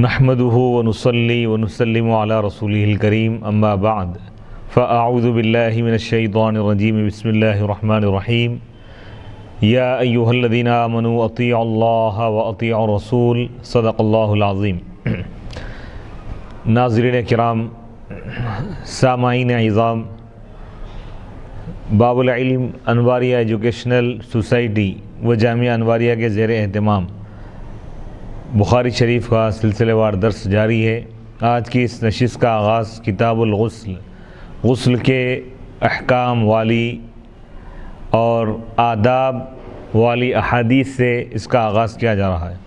نحمده ونصلي ونسلم على رسوله الكريم اما بعد فاعوذ بالله من الشيطان الرجيم بسم الله الرحمن الرحيم يا ايها الذين آمنوا اطيعوا الله واطيعوا الرسول صدق الله العظيم۔ ناظرین کرام، سامعین اعظام، باب العلم انواریہ ایجوکیشنل سوسائٹی و جامعہ انواریہ کے زیر اہتمام بخاری شریف کا سلسلہ وار درس جاری ہے۔ آج کی اس نشست کا آغاز کتاب الغسل، غسل کے احکام والی اور آداب والی احادیث سے اس کا آغاز کیا جا رہا ہے۔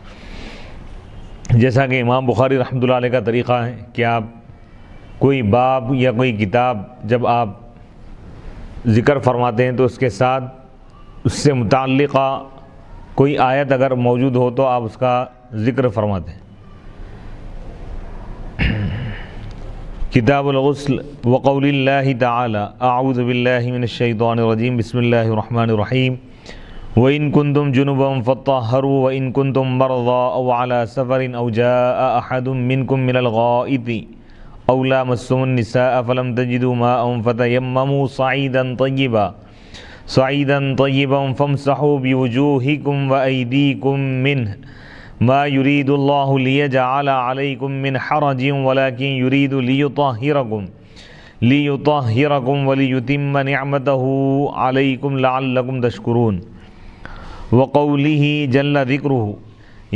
جیسا کہ امام بخاری رحمۃ اللہ علیہ کا طریقہ ہے کہ آپ کوئی باب یا کوئی کتاب جب آپ ذکر فرماتے ہیں تو اس کے ساتھ اس سے متعلقہ کوئی آیت اگر موجود ہو تو آپ اس کا ذکر فرماتے ہیں۔ کتاب الغسل وقول اللہ تعالی اعوذ باللہ من الشیطان الرجیم بسم اللہ الرحمن الرحیم وَإِن كُنتُمْ جُنُبًا فَطَّهَّرُوا وَإِن كُنتُمْ مَرْضَىٰ أَوْ عَلَىٰ سَفَرٍ أَوْ جَاءَ أَحَدٌ مِّنكُم مِّنَ الْغَائِطِ أَوْ لَامَسْتُمُ النِّسَاءَ فَلَمْ تَجِدُوا مَاءً فَتَيَمَّمُوا صَعِيدًا طَيِّبًا فَامْسَحُوا بِوُجُوهِكُمْ وَأَيْدِيكُمْ مِنْهُ ما يريد الله ليجعل عليكم من حرج ولكن يريد ليطهركم وليتم نعمته عليكم لعلكم تشكرون۔ وقوله جل ذكره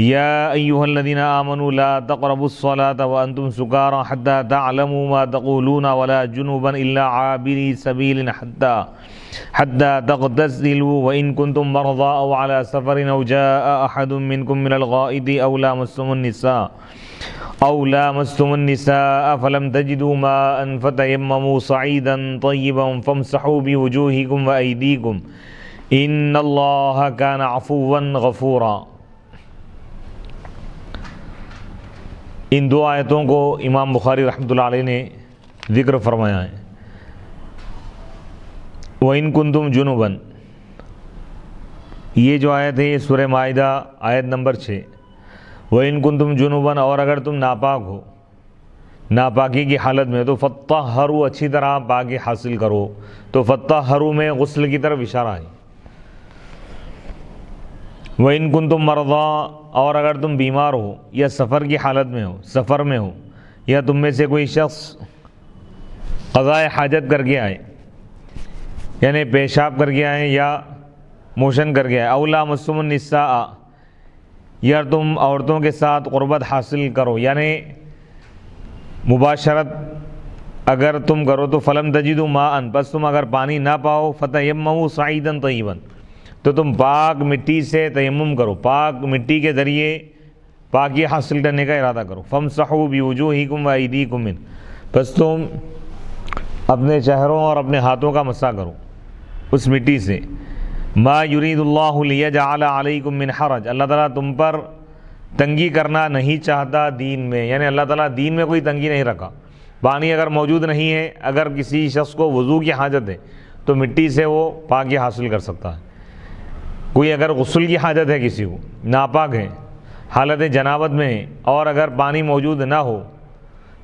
يا أيها الذين آمنوا لا تقربوا الصلاة وأنتم سكارى حتى تعلموا ما تقولون ولا جنبا إلا عابري سبيل حتى تغتسلوا وإن كنتم مرضى أو على سفر أو جاء أحد منكم من الغائط أو لامستم النساء فلم تجدوا ماء فتيمموا صعيدا طيبا فامسحوا بوجوهكم وأيديكم إن الله كان عفوا غفورا۔ ان دو آیتوں کو امام بخاری رحمۃ اللہ علیہ نے ذکر فرمایا ہے۔ وَإِن كُنتُمْ جُنُبًا، یہ جو آیت ہے یہ سورہ مائدہ آیت نمبر 6۔ وَإِن كُنتُمْ جُنُبًا، اور اگر تم ناپاک ہو، ناپاکی کی حالت میں، تو فَطَّهَّرُوا، اچھی طرح پاکی حاصل کرو۔ تو فَطَّهَّرُوا میں غسل کی طرف اشارہ ہے۔ وَإِن كُنتُمْ مَرْضَىٰ، اور اگر تم بیمار ہو یا سفر کی حالت میں ہو، سفر میں ہو، یا تم میں سے کوئی شخص قضائے حاجت کر کے آئے، یعنی پیشاب کر کے آئے یا موشن کر کے آئے، أَوْ لَامَسْتُمُ النِّسَاءَ، یا تم عورتوں کے ساتھ قربت حاصل کرو، یعنی مباشرت اگر تم کرو، تو فَلَمْ تَجِدُوا مَاءً، بس تم اگر پانی نہ پاؤ، فَتَيَمَّمُوا صَعِيدًا طَيِّبًا، تو تم پاک مٹی سے تیمم کرو، پاک مٹی کے ذریعے پاکی حاصل کرنے کا ارادہ کرو۔ فَامْسَحُوا بِوُجُوهِكُمْ وَأَيْدِيكُمْ مِنْهُ، بس تم اپنے چہروں اور اپنے ہاتھوں کا مسح کرو اس مٹی سے۔ ما یرید اللہ لیجعل علیکم من حرج، اللہ تعالیٰ تم پر تنگی کرنا نہیں چاہتا دین میں، یعنی اللہ تعالیٰ دین میں کوئی تنگی نہیں رکھا۔ پانی اگر موجود نہیں ہے، اگر کسی شخص کو وضو کی حاجت ہے تو مٹی سے وہ پاکی حاصل کر سکتا ہے۔ کوئی اگر غسل کی حاجت ہے، کسی کو ناپاک ہے، حالت جنابت میں ہے، اور اگر پانی موجود نہ ہو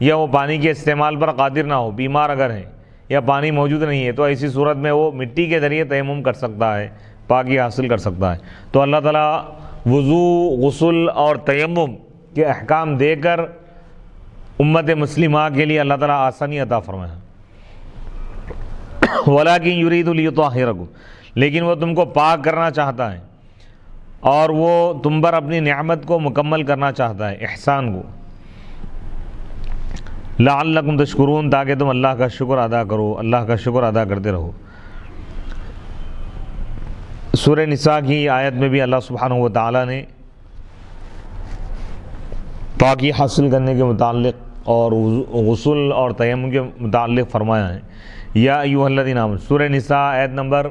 یا وہ پانی کے استعمال پر قادر نہ ہو، بیمار اگر ہے یا پانی موجود نہیں ہے، تو ایسی صورت میں وہ مٹی کے ذریعے تیمم کر سکتا ہے، پاکی حاصل کر سکتا ہے۔ تو اللہ تعالیٰ وضو، غسل اور تیمم کے احکام دے کر امت مسلمہ کے لیے اللہ تعالیٰ آسانی عطا فرمایا۔ وَلَٰكِن يُرِيدُ لِيُطَهِّرَكُمْ، لیکن وہ تم کو پاک کرنا چاہتا ہے اور وہ تم پر اپنی نعمت کو مکمل کرنا چاہتا ہے، احسان کو۔ لعلکم تشکرون، تاکہ تم اللہ کا شکر ادا کرو، اللہ کا شکر ادا کرتے رہو۔ سورہ نساء کی آیت میں بھی اللہ سبحانہ و تعالیٰ نے پاکی حاصل کرنے کے متعلق اور غسل اور تیمم کے متعلق فرمایا ہے۔ یا ایھا الذین آمنوا، سورہ نساء آیت نمبر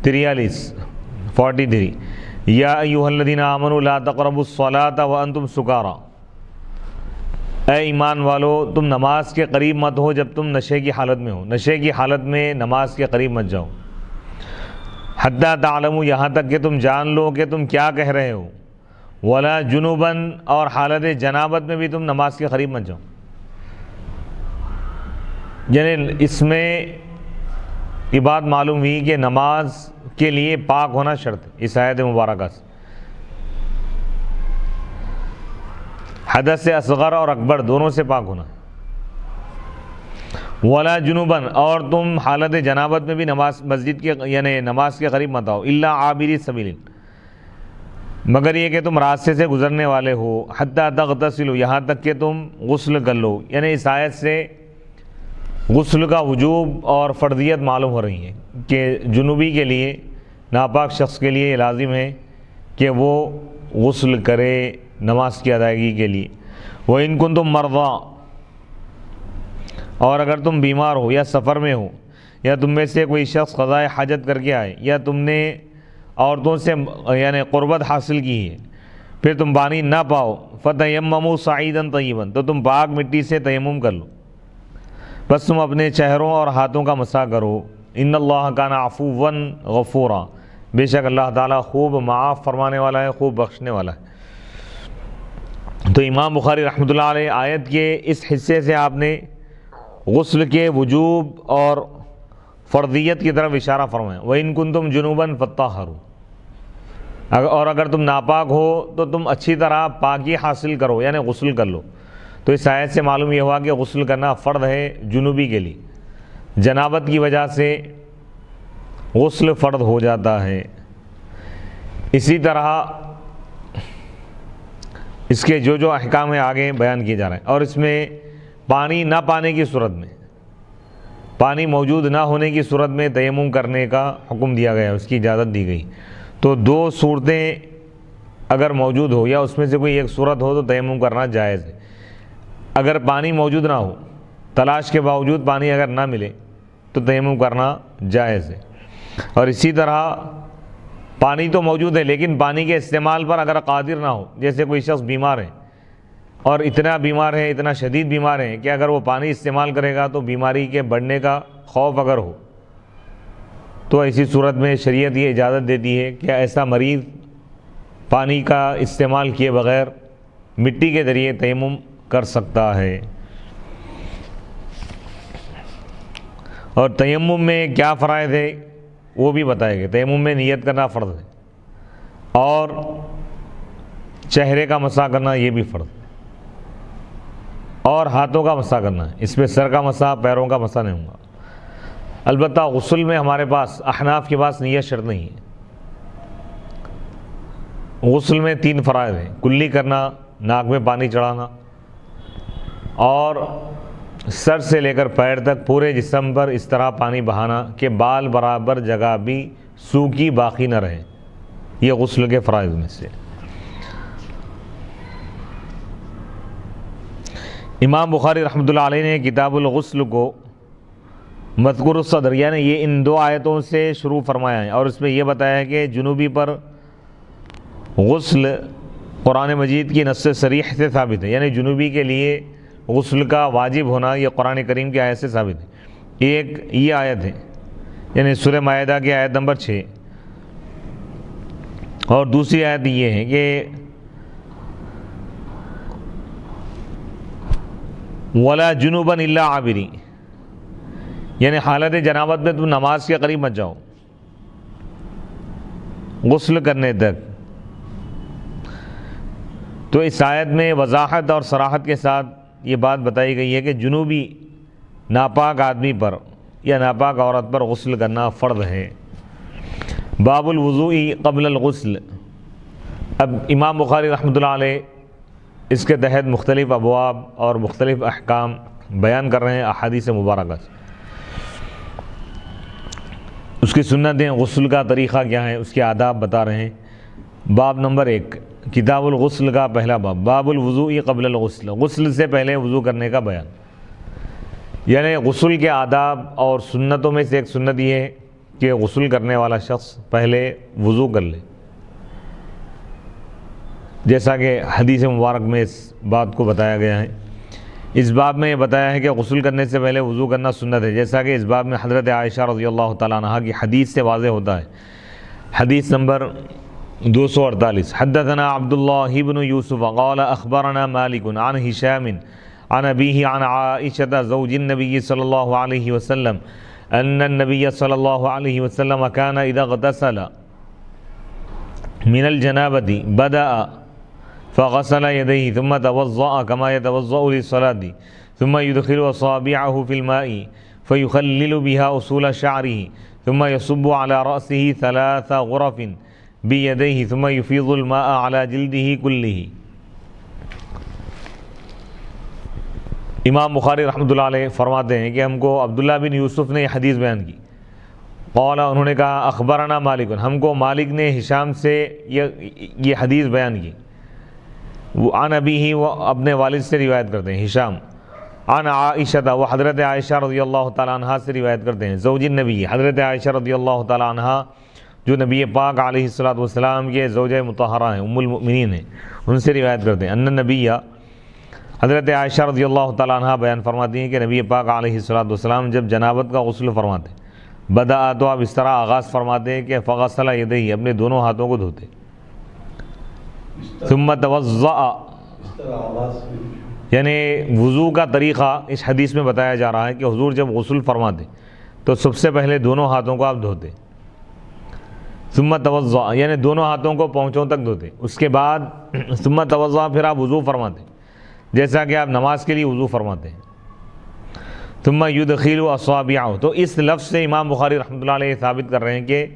43 یا ایھا الذین آمنوا لا تقربوا الصلاة وانتم سکارى، اے ایمان والو تم نماز کے قریب مت ہو جب تم نشے کی حالت میں ہو، نشے کی حالت میں نماز کے قریب مت جاؤ۔ حتی تعلموا، یہاں تک کہ تم جان لو کہ تم کیا کہہ رہے ہو، ولا جنوباً، اور حالت جنابت میں بھی تم نماز کے قریب مت جاؤ. یعنی اس میں یہ بات معلوم ہوئی کہ نماز کے لیے پاک ہونا شرط ہے اس آیت مبارکہ سے. حدث اصغر اور اکبر دونوں سے پاک ہونا. ولا جنوباً، اور تم حالت جنابت میں بھی نماز مسجد کے یعنی نماز کے قریب مت آؤ. الا عابری سبیل، مگر یہ کہ تم راستے سے گزرنے والے ہو. حتی تغتسلوا، یہاں تک کہ تم غسل کر لو. یعنی اس آیت سے غسل کا وجوب اور فرضیت معلوم ہو رہی ہے کہ جنوبی کے لیے، ناپاک شخص کے لیے یہ لازم ہے کہ وہ غسل کرے نماز کی ادائیگی کے لیے. وَإِن كُنتُم مَرْضَىٰ، اور اگر تم بیمار ہو یا سفر میں ہو، یا تم میں سے کوئی شخص قضائے حاجت کر کے آئے، یا تم نے عورتوں سے یعنی قربت حاصل کی ہے، پھر تم پانی نہ پاؤ، فَتَيَمَّمُوا صَعِيدًا طَيِّبًا، تو تم پاک مٹی سے تیمم کر لو، بس تم اپنے چہروں اور ہاتھوں کا مسح کرو. ان اللہ کان عفوا غفورا، بے شک اللہ تعالیٰ خوب معاف فرمانے والا ہے، خوب بخشنے والا ہے. تو امام بخاری رحمۃ اللہ علیہ آیت کے اس حصے سے آپ نے غسل کے وجوب اور فرضیت کی طرف اشارہ فرمایا. وَإِن كُنتُم جُنُوبًا فَطَّهِّرُوا، اور اگر تم ناپاک ہو تو تم اچھی طرح پاکی حاصل کرو یعنی غسل کر لو. تو اس آیت سے معلوم یہ ہوا کہ غسل کرنا فرض ہے جنوبی کے لیے. جنابت کی وجہ سے غسل فرض ہو جاتا ہے. اسی طرح اس کے جو احکام ہیں آگے بیان کیے جا رہے ہیں. اور اس میں پانی نہ پانے کی صورت میں، پانی موجود نہ ہونے کی صورت میں تیمم کرنے کا حکم دیا گیا، اس کی اجازت دی گئی. تو دو صورتیں اگر موجود ہو یا اس میں سے کوئی ایک صورت ہو تو تیمم کرنا جائز ہے. اگر پانی موجود نہ ہو، تلاش کے باوجود پانی اگر نہ ملے تو تیمم کرنا جائز ہے. اور اسی طرح پانی تو موجود ہے لیکن پانی کے استعمال پر اگر قادر نہ ہو، جیسے کوئی شخص بیمار ہے اور اتنا بیمار ہے، اتنا شدید بیمار ہے کہ اگر وہ پانی استعمال کرے گا تو بیماری کے بڑھنے کا خوف اگر ہو، تو ایسی صورت میں شریعت یہ اجازت دیتی ہے کہ ایسا مریض پانی کا استعمال کیے بغیر مٹی کے ذریعے تیمم کر سکتا ہے. اور تیمم میں کیا فرائض ہے وہ بھی بتائے گا. تیمم میں نیت کرنا فرض ہے، اور چہرے کا مسح کرنا یہ بھی فرض ہے، اور ہاتھوں کا مسح کرنا ہے. اس میں سر کا مسح، پیروں کا مسح نہیں ہوگا. البتہ غسل میں ہمارے پاس احناف کے پاس نیت شرط نہیں ہے. غسل میں 3 فرائض ہیں: کلی کرنا، ناک میں پانی چڑھانا، اور سر سے لے کر پیر تک پورے جسم پر اس طرح پانی بہانا کہ بال برابر جگہ بھی سوکھی باقی نہ رہے. یہ غسل کے فرائض میں سے. امام بخاری رحمۃ اللہ علیہ نے کتاب الغسل کو مذکور الصدر یعنی یہ ان 2 آیتوں سے شروع فرمایا ہے، اور اس میں یہ بتایا ہے کہ جنوبی پر غسل قرآن مجید کی نص صریح سے ثابت ہے. یعنی جنوبی کے لیے غسل کا واجب ہونا یہ قرآن کریم کی آیت سے ثابت ہے. ایک یہ آیت ہے یعنی سورہ مائدہ کی آیت نمبر 6، اور دوسری آیت یہ ہے کہ وَلَا جُنُوبًا إِلَّا عَابِرِينَ، یعنی حالت جنابت میں تم نماز کے قریب مت جاؤ غسل کرنے تک. تو اس آیت میں وضاحت اور صراحت کے ساتھ یہ بات بتائی گئی ہے کہ جنوبی ناپاک آدمی پر یا ناپاک عورت پر غسل کرنا فرض ہے. باب الوضوء قبل الغسل. اب امام بخاری رحمۃ اللہ علیہ اس کے تحت مختلف ابواب اور مختلف احکام بیان کر رہے ہیں احادیث مبارکہ سے. اس کی سنتیں، غسل کا طریقہ کیا ہے، اس کے آداب بتا رہے ہیں. باب نمبر 1 کتاب الغسل کا پہلا باب، باب الوضوء قبل الغسل، غسل سے پہلے وضو کرنے کا بیان. یعنی غسل کے آداب اور سنتوں میں سے ایک سنت یہ ہے کہ غسل کرنے والا شخص پہلے وضو کر لے، جیسا کہ حدیث مبارک میں اس بات کو بتایا گیا ہے. اس باب میں یہ بتایا ہے کہ غسل کرنے سے پہلے وضو کرنا سنت ہے، جیسا کہ اس باب میں حضرت عائشہ رضی اللہ تعالیٰ عنہا کی حدیث سے واضح ہوتا ہے. حدیث نمبر 248 حدثنا عبد الله بن يوسف قال أخبرنا مالك عن هشام عن أبيه عن عائشة زوج النبي صلى الله عليه وسلم أن النبي صلى الله عليه وسلم كان إذا اغتسل من الجنابة بدأ فغسل يديه ثم توضأ كما يتوضأ للصلاة ثم يدخل أصابعه في الماء فيخلل بها أصول شعره ثم يصب على رأسه 3 غرف بيديه ثم يفيض الماء على جلده كله۔ امام بخاری رحمۃ اللہ علیہ فرماتے ہیں کہ ہم کو عبداللہ بن یوسف نے یہ حدیث بیان کی، قال انہوں نے کہا اخبرنا مالک، ہم کو مالک نے ہشام سے یہ حدیث بیان کی، وہ عن ابیہ، وہ اپنے والد سے روایت کرتے ہیں ہشام، عن عائشہ، وہ حضرت عائشہ رضی اللہ تعالیٰ عنہ سے روایت کرتے ہیں، زوج النبی، حضرت عائشہ رضی اللہ تعالیٰ عنہ جو نبی پاک علیہ الصلوۃ والسلام کے زوجہ مطہرہ ہیں، ام المؤمنین ہیں، ان سے روایت کرتے ہیں، ان نبی، حضرت عائشہ رضی اللہ تعالیٰ عنہ بیان فرماتی ہیں کہ نبی پاک علیہ الصلوۃ والسلام جب جنابت کا غسل فرماتے بدأ، تو آپ اس طرح آغاز فرماتے ہیں کہ فغسل یدیہ، اپنے دونوں ہاتھوں کو دھوتے، ثم توضأ، یعنی وضو کا طریقہ اس حدیث میں بتایا جا رہا ہے کہ حضور جب غسل فرماتے تو سب سے پہلے دونوں ہاتھوں کو آپ دھوتے، ثم توضأ یعنی دونوں ہاتھوں کو پونچھوں تک دھوتے، اس کے بعد ثم توضأ پھر آپ وضو فرماتے جیسا کہ آپ نماز کے لیے وضو فرماتے ہیں، ثم يدخل اصابعه، تو اس لفظ سے امام بخاری رحمۃ اللہ علیہ ثابت کر رہے ہیں کہ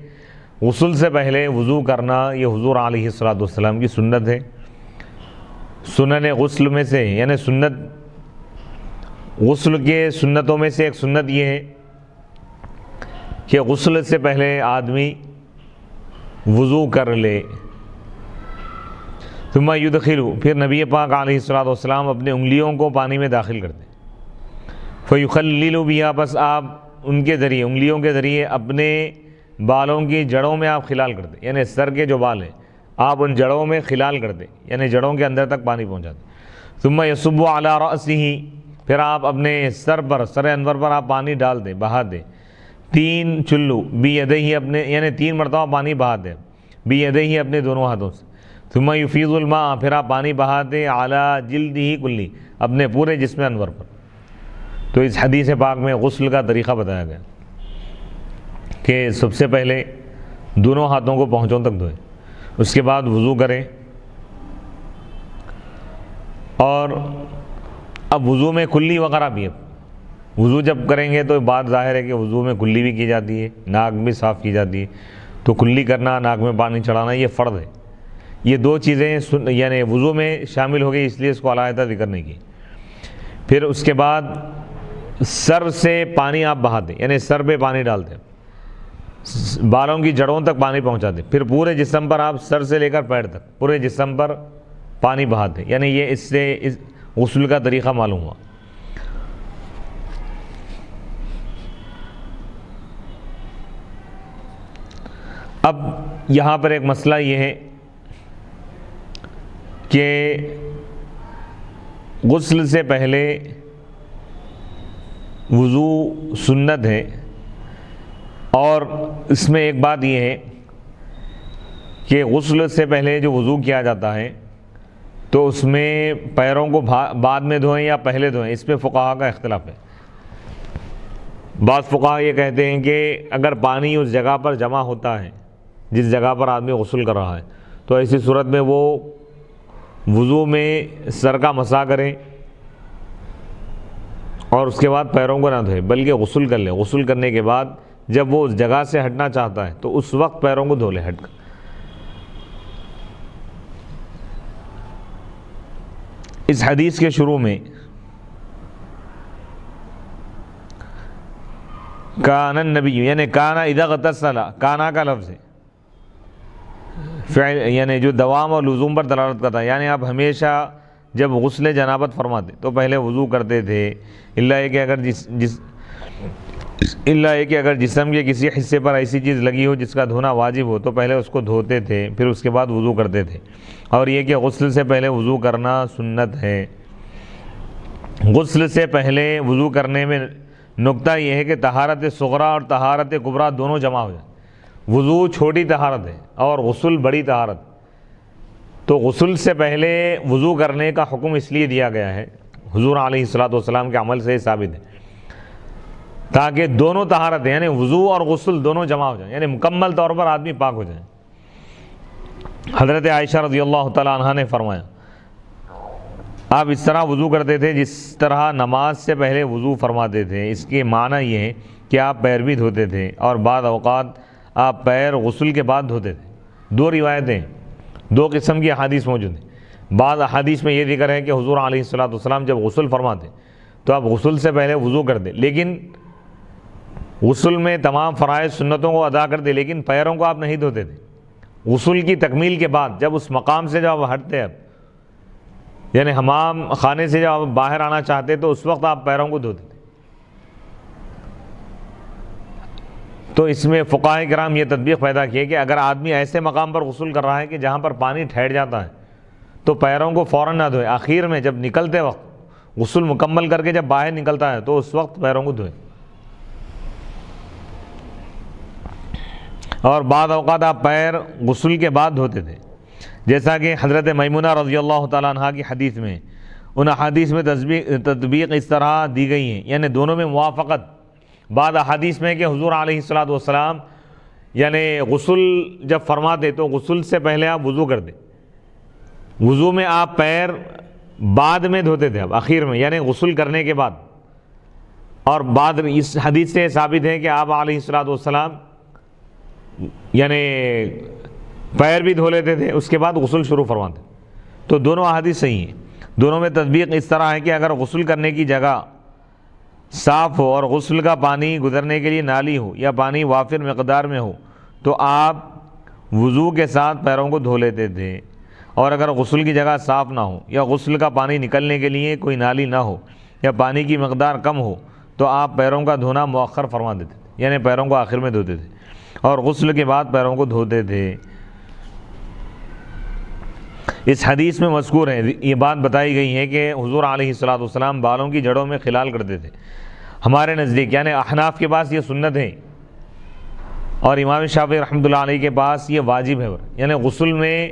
غسل سے پہلے وضو کرنا یہ حضور علیہ الصلوۃ والسلام کی سنت ہے، سنن غسل میں سے، یعنی سنت غسل کے سنتوں میں سے ایک سنت یہ ہے کہ غسل سے پہلے آدمی وضو کر لے، ثم يدخل، پھر نبی پاک علیہ الصلوۃ والسلام اپنے انگلیوں کو پانی میں داخل کرتے، فیخلل بها، بس آپ ان کے ذریعے، انگلیوں کے ذریعے اپنے بالوں کی جڑوں میں آپ خلال کرتے، یعنی سر کے جو بال ہیں آپ ان جڑوں میں خلال کرتے، یعنی جڑوں کے اندر تک پانی پہنچاتے، ثم یصب علی رأسہ، پھر آپ اپنے سر پر، سر انور پر آپ پانی ڈال دیں، بہا دیں، 3 چلو بیدیہ، اپنے یعنی 3 مرتبہ پانی بہا دیں بیدیہ، اپنے دونوں ہاتھوں سے، ثم یفیض الماء، پھر آپ پانی بہا دیں علی جلدہ کلی، اپنے پورے جسم انور پر۔ تو اس حدیث پاک میں غسل کا طریقہ بتایا گیا کہ سب سے پہلے دونوں ہاتھوں کو پونچھوں تک دھوئیں، اس کے بعد وضو کریں، اور اب وضو میں کلی وغیرہ بھی ہے، وضو جب کریں گے تو بات ظاہر ہے کہ وضو میں کلی بھی کی جاتی ہے، ناک بھی صاف کی جاتی ہے، تو کلی کرنا، ناک میں پانی چڑھانا یہ فرض ہے، یہ 2 چیزیں یعنی وضو میں شامل ہو گئی، اس لیے اس کو علیحدہ ذکر نہیں کی۔ پھر اس کے بعد سر سے پانی آپ بہاتے، یعنی سر پہ پانی ڈالتے، بالوں کی جڑوں تک پانی پہنچاتے، پھر پورے جسم پر آپ سر سے لے کر پیر تک پورے جسم پر پانی بہاتے، یعنی یہ اس سے اس غسل کا طریقہ معلوم ہوا۔ اب یہاں پر ایک مسئلہ یہ ہے کہ غسل سے پہلے وضو سنت ہے، اور اس میں ایک بات یہ ہے کہ غسل سے پہلے جو وضو کیا جاتا ہے تو اس میں پیروں کو بعد میں دھوئیں یا پہلے دھوئیں، اس پہ فقہا کا اختلاف ہے۔ بعض فقہا یہ کہتے ہیں کہ اگر پانی اس جگہ پر جمع ہوتا ہے جس جگہ پر آدمی غسل کر رہا ہے تو ایسی صورت میں وہ وضو میں سر کا مسح کریں اور اس کے بعد پیروں کو نہ دھوئے، بلکہ غسل کر لے، غسل کرنے کے بعد جب وہ اس جگہ سے ہٹنا چاہتا ہے تو اس وقت پیروں کو دھو لے ہٹ کر۔ اس حدیث کے شروع میں کان النبی، یعنی کانا اذا اغتسل، کانا کا لفظ ہے فعل، یعنی جو دوام اور لزوم پر دلالت کرتا ہے، یعنی آپ ہمیشہ جب غسل جنابت فرماتے تو پہلے وضو کرتے تھے، الا یہ کہ اگر جسم کے کسی حصے پر ایسی چیز لگی ہو جس کا دھونا واجب ہو تو پہلے اس کو دھوتے تھے، پھر اس کے بعد وضو کرتے تھے، اور یہ کہ غسل سے پہلے وضو کرنا سنت ہے۔ غسل سے پہلے وضو کرنے میں نقطہ یہ ہے کہ طہارت صغریٰ اور طہارت کبریٰ دونوں جمع ہو جائیں۔ وضو چھوٹی طہارت ہے اور غسل بڑی طہارت. تو غسل سے پہلے وضو کرنے کا حکم اس لیے دیا گیا ہے، حضور علیہ الصلوۃ والسلام کے عمل سے یہ ثابت ہے، تاکہ دونوں طہارتیں یعنی وضو اور غسل دونوں جمع ہو جائیں، یعنی مکمل طور پر آدمی پاک ہو جائے. حضرت عائشہ رضی اللہ تعالیٰ عنہا نے فرمایا آپ اس طرح وضو کرتے تھے جس طرح نماز سے پہلے وضو فرماتے تھے. اس کے معنی یہ ہے کہ آپ پیر بھی دھوتے تھے اور بعض اوقات آپ پیر غسل کے بعد دھوتے تھے. دو روایتیں، دو قسم کی احادیث موجود ہیں. بعض احادیث میں یہ ذکر ہے کہ حضور علیہ الصلوۃ والسلام جب غسل فرماتے تو آپ غسل سے پہلے وضو کرتے، لیکن غسل میں تمام فرائض سنتوں کو ادا کرتے، لیکن پیروں کو آپ نہیں دھوتے تھے. غسل کی تکمیل کے بعد جب اس مقام سے جب آپ ہٹتے اب یعنی حمام خانے سے جب آپ باہر آنا چاہتے تو اس وقت آپ پیروں کو دھوتے تھے. تو اس میں فقہاء کرام یہ تطبیق پیدا کیے کہ اگر آدمی ایسے مقام پر غسل کر رہا ہے کہ جہاں پر پانی ٹھہر جاتا ہے تو پیروں کو فوراً نہ دھوئے، آخر میں جب نکلتے وقت غسل مکمل کر کے جب باہر نکلتا ہے تو اس وقت پیروں کو دھوئے. اور بعض اوقات آپ پیر غسل کے بعد دھوتے تھے، جیسا کہ حضرت میمونہ رضی اللہ تعالیٰ عنہ کی حدیث میں. ان احادیث میں تطبیق اس طرح دی گئی ہیں، یعنی دونوں میں موافقت. بعض احادیث میں کہ حضور علیہ الصلوۃ والسلام یعنی غسل جب فرماتے تو غسل سے پہلے آپ وضو کرتے، وضو میں آپ پیر بعد میں دھوتے تھے، اب آخر میں یعنی غسل کرنے کے بعد. اور بعد اس حدیث سے ثابت ہے کہ آپ علیہ الصلوۃ والسلام یعنی پیر بھی دھو لیتے تھے اس کے بعد غسل شروع فرماتے. تو دونوں احادیث صحیح ہیں. دونوں میں تطبیق اس طرح ہے کہ اگر غسل کرنے کی جگہ صاف ہو اور غسل کا پانی گزرنے کے لیے نالی ہو یا پانی وافر مقدار میں ہو تو آپ وضو کے ساتھ پیروں کو دھو لیتے تھے. اور اگر غسل کی جگہ صاف نہ ہو یا غسل کا پانی نکلنے کے لیے کوئی نالی نہ ہو یا پانی کی مقدار کم ہو تو آپ پیروں کا دھونا مؤخر فرما دیتے تھے، یعنی پیروں کو آخر میں دھوتے تھے اور غسل کے بعد پیروں کو دھوتے تھے. اس حدیث میں مذکور ہے، یہ بات بتائی گئی ہے کہ حضور علیہ الصلوۃ والسلام بالوں کی جڑوں میں خلال کرتے تھے. ہمارے نزدیک یعنی احناف کے پاس یہ سنت ہے اور امام شافعی رحمۃ اللہ علیہ کے پاس یہ واجب ہے، یعنی غسل میں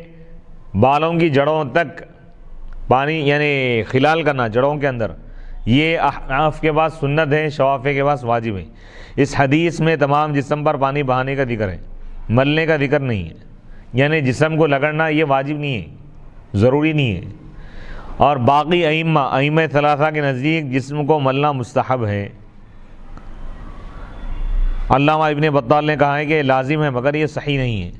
بالوں کی جڑوں تک پانی یعنی خلال کرنا جڑوں کے اندر، یہ احناف کے پاس سنت ہے، شوافی کے پاس واجب ہے. اس حدیث میں تمام جسم پر پانی بہانے کا ذکر ہے، ملنے کا ذکر نہیں ہے. یعنی جسم کو رگڑنا یہ واجب نہیں ہے، ضروری نہیں ہے. اور باقی ائمہ ثلاثہ کے نزدیک جسم کو ملنا مستحب ہے. علامہ ابن بطال نے کہا ہے کہ لازم ہے مگر یہ صحیح نہیں ہے.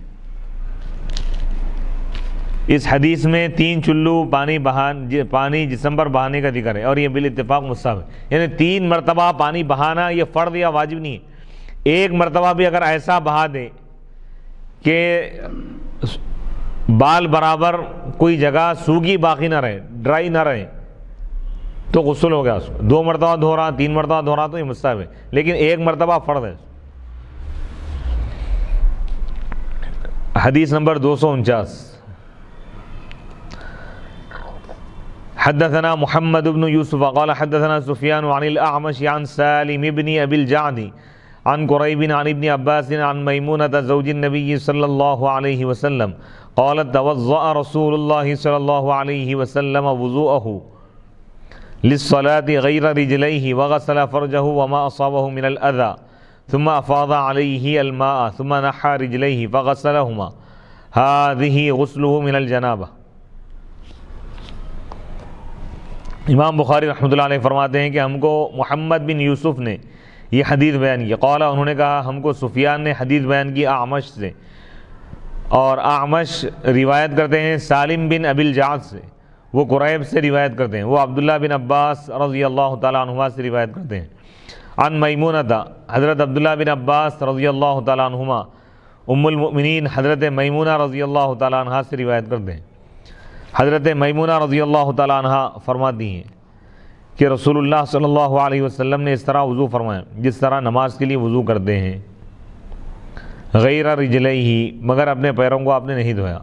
اس حدیث میں 3 چلو پانی جسم پر بہانے کا ذکر ہے اور یہ بالاتفاق مستحب ہے. یعنی 3 مرتبہ پانی بہانا یہ فرض یا واجب نہیں ہے. ایک مرتبہ بھی اگر ایسا بہا دے کہ بال برابر کوئی جگہ سوگی باقی نہ رہے، ڈرائی نہ رہے تو غسل ہو گیا. اس کو 2 مرتبہ دھو رہا، 3 مرتبہ دھو رہا تو یہ مستحب ہے، لیکن 1 مرتبہ فرض ہے. حدیث نمبر 249. حدثنا محمد بن يوسف قال حدثنا سفيان عن الأعمش عن سالم بن أبي الجعد عن قريب عن ابن عباس عن ميمونة زوج النبي صلى الله عليه وسلم قالت توضأ رسول الله صلى الله عليه وسلم وضوءه للصلاة غير رجليه وغسل فرجه وما أصابه من الأذى ثم أفاض عليه الماء ثم نحى رجليه فغسلهما هذه غسله من الجنابة. امام بخاری رحمۃ اللہ علیہ فرماتے ہیں کہ ہم کو محمد بن یوسف نے یہ حدیث بیان کی. قال انہوں نے کہا ہم کو سفیان نے حدیث بیان کی اعمش سے، اور اعمش روایت کرتے ہیں سالم بن ابی الجعد سے، وہ قریب سے روایت کرتے ہیں، وہ عبداللہ بن عباس رضی اللہ تعالیٰ عنہما سے روایت کرتے ہیں. عن میمونہ، حضرت عبداللہ بن عباس رضی اللہ تعالیٰ عنہما ام المؤمنین حضرت میمونہ رضی اللہ تعالیٰ عنہ سے روایت کرتے ہیں. حضرت میمونہ رضی اللہ تعالیٰ عنہ فرماتی ہیں کہ رسول اللہ صلی اللہ علیہ وسلم نے اس طرح وضو فرمایا جس طرح نماز کے لیے وضو کرتے ہیں، غیر رجلیہ، مگر اپنے پیروں کو آپ نے نہیں دھویا،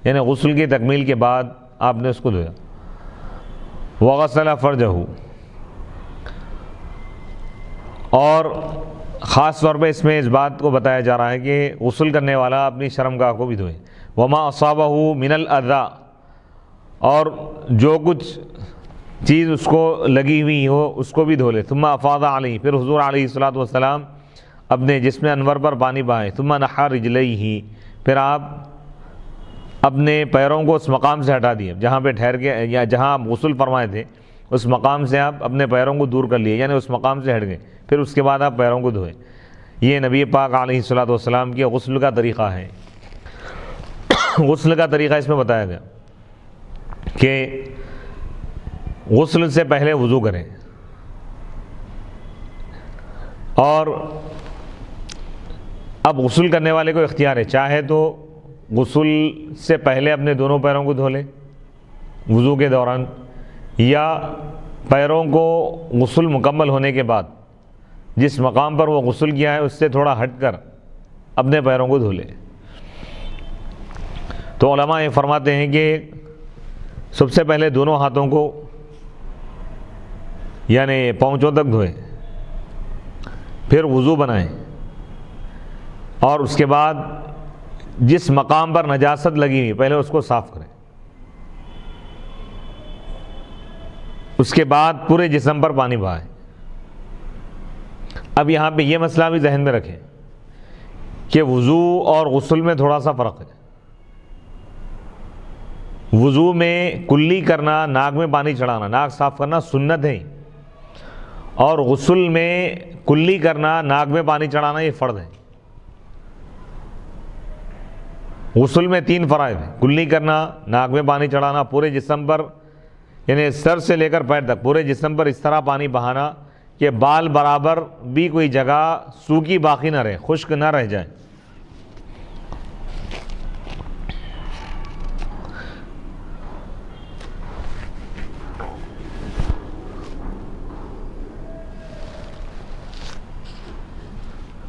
یعنی غسل کی تکمیل کے بعد آپ نے اس کو دھویا. وغسل فرجہ، اور خاص طور پہ اس میں اس بات کو بتایا جا رہا ہے کہ غسل کرنے والا اپنی شرمگاہ کو بھی دھوئے. وما اصابہ من الاذی، اور جو کچھ چیز اس کو لگی ہوئی ہو اس کو بھی دھو لے. ثم افاض علیہ، پھر حضور علیہ الصلوۃ والسلام اپنے جسم انور پر پانی بہائے. ثم نحا رجلیہ، پھر آپ اپنے پیروں کو اس مقام سے ہٹا دیے جہاں پہ ٹھہر کے یا جہاں آپ غسل فرمائے تھے اس مقام سے آپ اپنے پیروں کو دور کر لیے، یعنی اس مقام سے ہٹ گئے. پھر اس کے بعد آپ پیروں کو دھوئے. یہ نبی پاک علیہ الصلوۃ والسلام کے غسل کا طریقہ ہے. غسل کا طریقہ اس میں بتایا گیا کہ غسل سے پہلے وضو کریں، اور اب غسل کرنے والے کو اختیار ہے، چاہے تو غسل سے پہلے اپنے دونوں پیروں کو دھو لے وضو کے دوران، یا پیروں کو غسل مکمل ہونے کے بعد جس مقام پر وہ غسل کیا ہے اس سے تھوڑا ہٹ کر اپنے پیروں کو دھو لے. تو علماء یہ فرماتے ہیں کہ سب سے پہلے دونوں ہاتھوں کو یعنی پاؤنچوں تک دھوئیں، پھر وضو بنائیں، اور اس کے بعد جس مقام پر نجاست لگی ہوئی پہلے اس کو صاف کریں. اس کے بعد پورے جسم پر پانی بہائیں. اب یہاں پہ یہ مسئلہ بھی ذہن میں رکھیں کہ وضو اور غسل میں تھوڑا سا فرق ہے. وضو میں کلی کرنا، ناک میں پانی چڑھانا، ناک صاف کرنا سنت ہے، اور غسل میں کلی کرنا، ناک میں پانی چڑھانا یہ فرض ہے. غسل میں 3 فرائض ہیں: کلی کرنا، ناک میں پانی چڑھانا، پورے جسم پر یعنی سر سے لے کر پیر تک پورے جسم پر اس طرح پانی بہانا کہ بال برابر بھی کوئی جگہ سوکھی باقی نہ رہے، خشک نہ رہ جائے.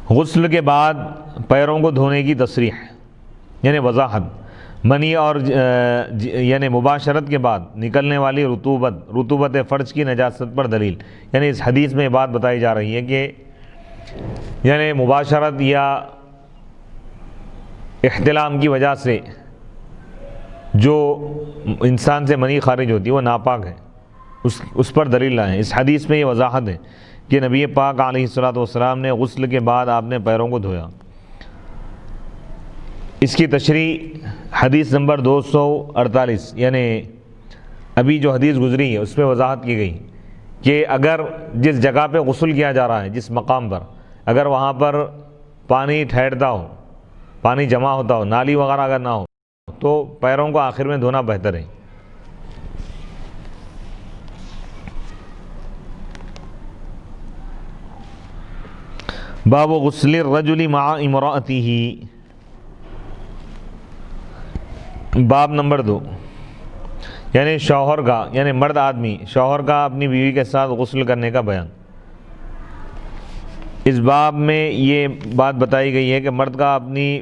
غسل کے بعد پیروں کو دھونے کی تصریح یعنی وضاحت. منی اور یعنی مباشرت کے بعد نکلنے والی رطوبت فرج کی نجاست پر دلیل، یعنی اس حدیث میں یہ بات بتائی جا رہی ہے کہ یعنی مباشرت یا احتلام کی وجہ سے جو انسان سے منی خارج ہوتی ہے وہ ناپاک ہے، اس پر دلیل لائیں. اس حدیث میں یہ وضاحت ہے کہ نبی پاک علیہ الصلوۃ والسلام نے غسل کے بعد آپ نے پیروں کو دھویا. اس کی تشریح حدیث نمبر 248 یعنی ابھی جو حدیث گزری ہے اس میں وضاحت کی گئی کہ اگر جس جگہ پہ غسل کیا جا رہا ہے، جس مقام پر، اگر وہاں پر پانی ٹھہرتا ہو، پانی جمع ہوتا ہو، نالی وغیرہ اگر نہ ہو تو پیروں کو آخر میں دھونا بہتر ہے. باب غسل الرجل مع امرأته، باب نمبر 2 یعنی شوہر کا یعنی مرد آدمی شوہر کا اپنی بیوی کے ساتھ غسل کرنے کا بیان. اس باب میں یہ بات بتائی گئی ہے کہ مرد کا اپنی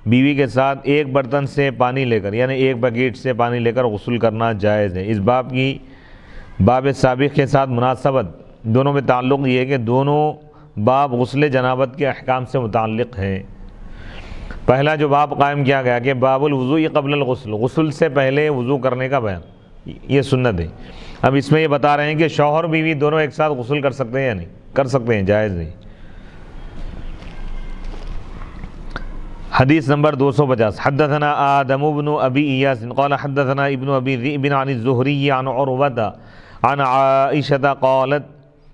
بیوی کے ساتھ ایک برتن سے پانی لے کر یعنی ایک بکیٹ سے پانی لے کر غسل کرنا جائز ہے. اس باب کی باب سابق کے ساتھ مناسبت دونوں میں تعلق یہ ہے کہ دونوں باب غسل جنابت کے احکام سے متعلق ہے. پہلا جو باب قائم کیا گیا کہ باب الوضوء قبل الغسل، غسل سے پہلے وضو کرنے کا بیان، یہ سنت ہے. اب اس میں یہ بتا رہے ہیں کہ شوہر بیوی دونوں ایک ساتھ غسل کر سکتے ہیں یا نہیں؟ کر سکتے ہیں، جائز ہے. حدیث نمبر 250 حدثنا آدم بن ابی ایاس قال حدثنا ابن ابی ذئب عن الزہری عن عروة عن عائشة قالت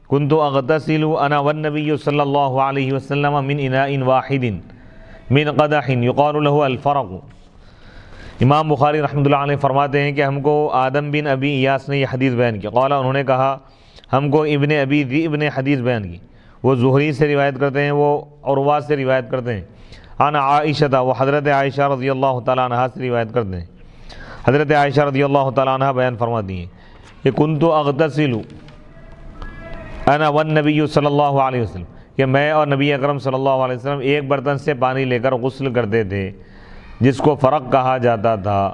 كنت اغتسل انا والنبي صلی اللہ علیہ وسلم من اناء واحد من قدح یقال له الفرق. امام بخاری رحمۃ اللہ علیہ فرماتے ہیں کہ ہم کو آدم بن ابی ایاس نے یہ حدیث بیان کی. قال انہوں نے کہا ہم کو ابن ابی ذئب نے حدیث بیان کی. وہ زہری سے روایت کرتے ہیں، وہ عروہ سے روایت کرتے ہیں. عن عائشہ، وہ حضرت عائشہ رضی اللہ تعالیٰ عنہ سے روایت کرتے ہیں. حضرت عائشہ رضی اللہ تعالیٰ عنہ بیان فرماتی ہیں کہ کنت اغتسل انا والنبی صلی اللہ علیہ وسلم، کہ میں اور نبی اکرم صلی اللہ علیہ وسلم ایک برتن سے پانی لے کر غسل کرتے تھے جس کو فرق کہا جاتا تھا.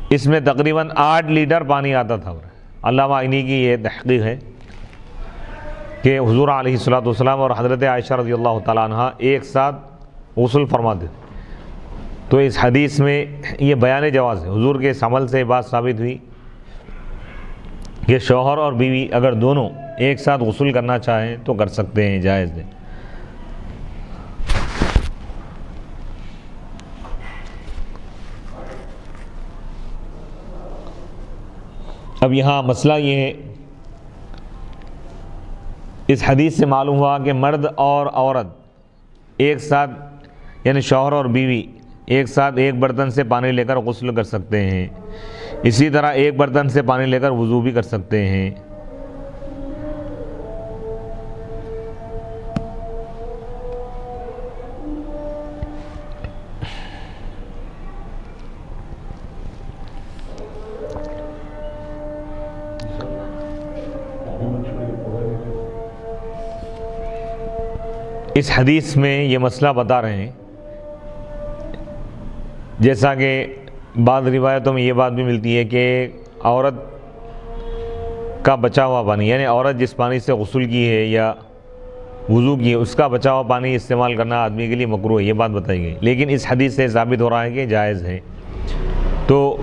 اس میں تقریباً 8 لیٹر پانی آتا تھا. علامہ عینی کی یہ تحقیق ہے. کہ حضور علیہ الصلوۃ والسلام اور حضرت عائشہ رضی اللہ تعالیٰ عنہ ایک ساتھ غسل فرماتے تھے۔ تو اس حدیث میں یہ بیان جواز ہے، حضور کے اس عمل سے بات ثابت ہوئی کہ شوہر اور بیوی اگر دونوں ایک ساتھ غسل کرنا چاہیں تو کر سکتے ہیں، جائز ہے۔ اب یہاں مسئلہ یہ ہے، اس حدیث سے معلوم ہوا کہ مرد اور عورت ایک ساتھ، یعنی شوہر اور بیوی ایک ساتھ ایک برتن سے پانی لے کر غسل کر سکتے ہیں، اسی طرح ایک برتن سے پانی لے کر وضو بھی کر سکتے ہیں۔ اس حدیث میں یہ مسئلہ بتا رہے ہیں، جیسا کہ بعض روایتوں میں یہ بات بھی ملتی ہے کہ عورت کا بچا ہوا پانی، یعنی عورت جس پانی سے غسل کی ہے یا وضو کی ہے اس کا بچا ہوا پانی استعمال کرنا آدمی کے لیے مکروہ ہے، یہ بات بتائی گئی۔ لیکن اس حدیث سے ثابت ہو رہا ہے کہ جائز ہے۔ تو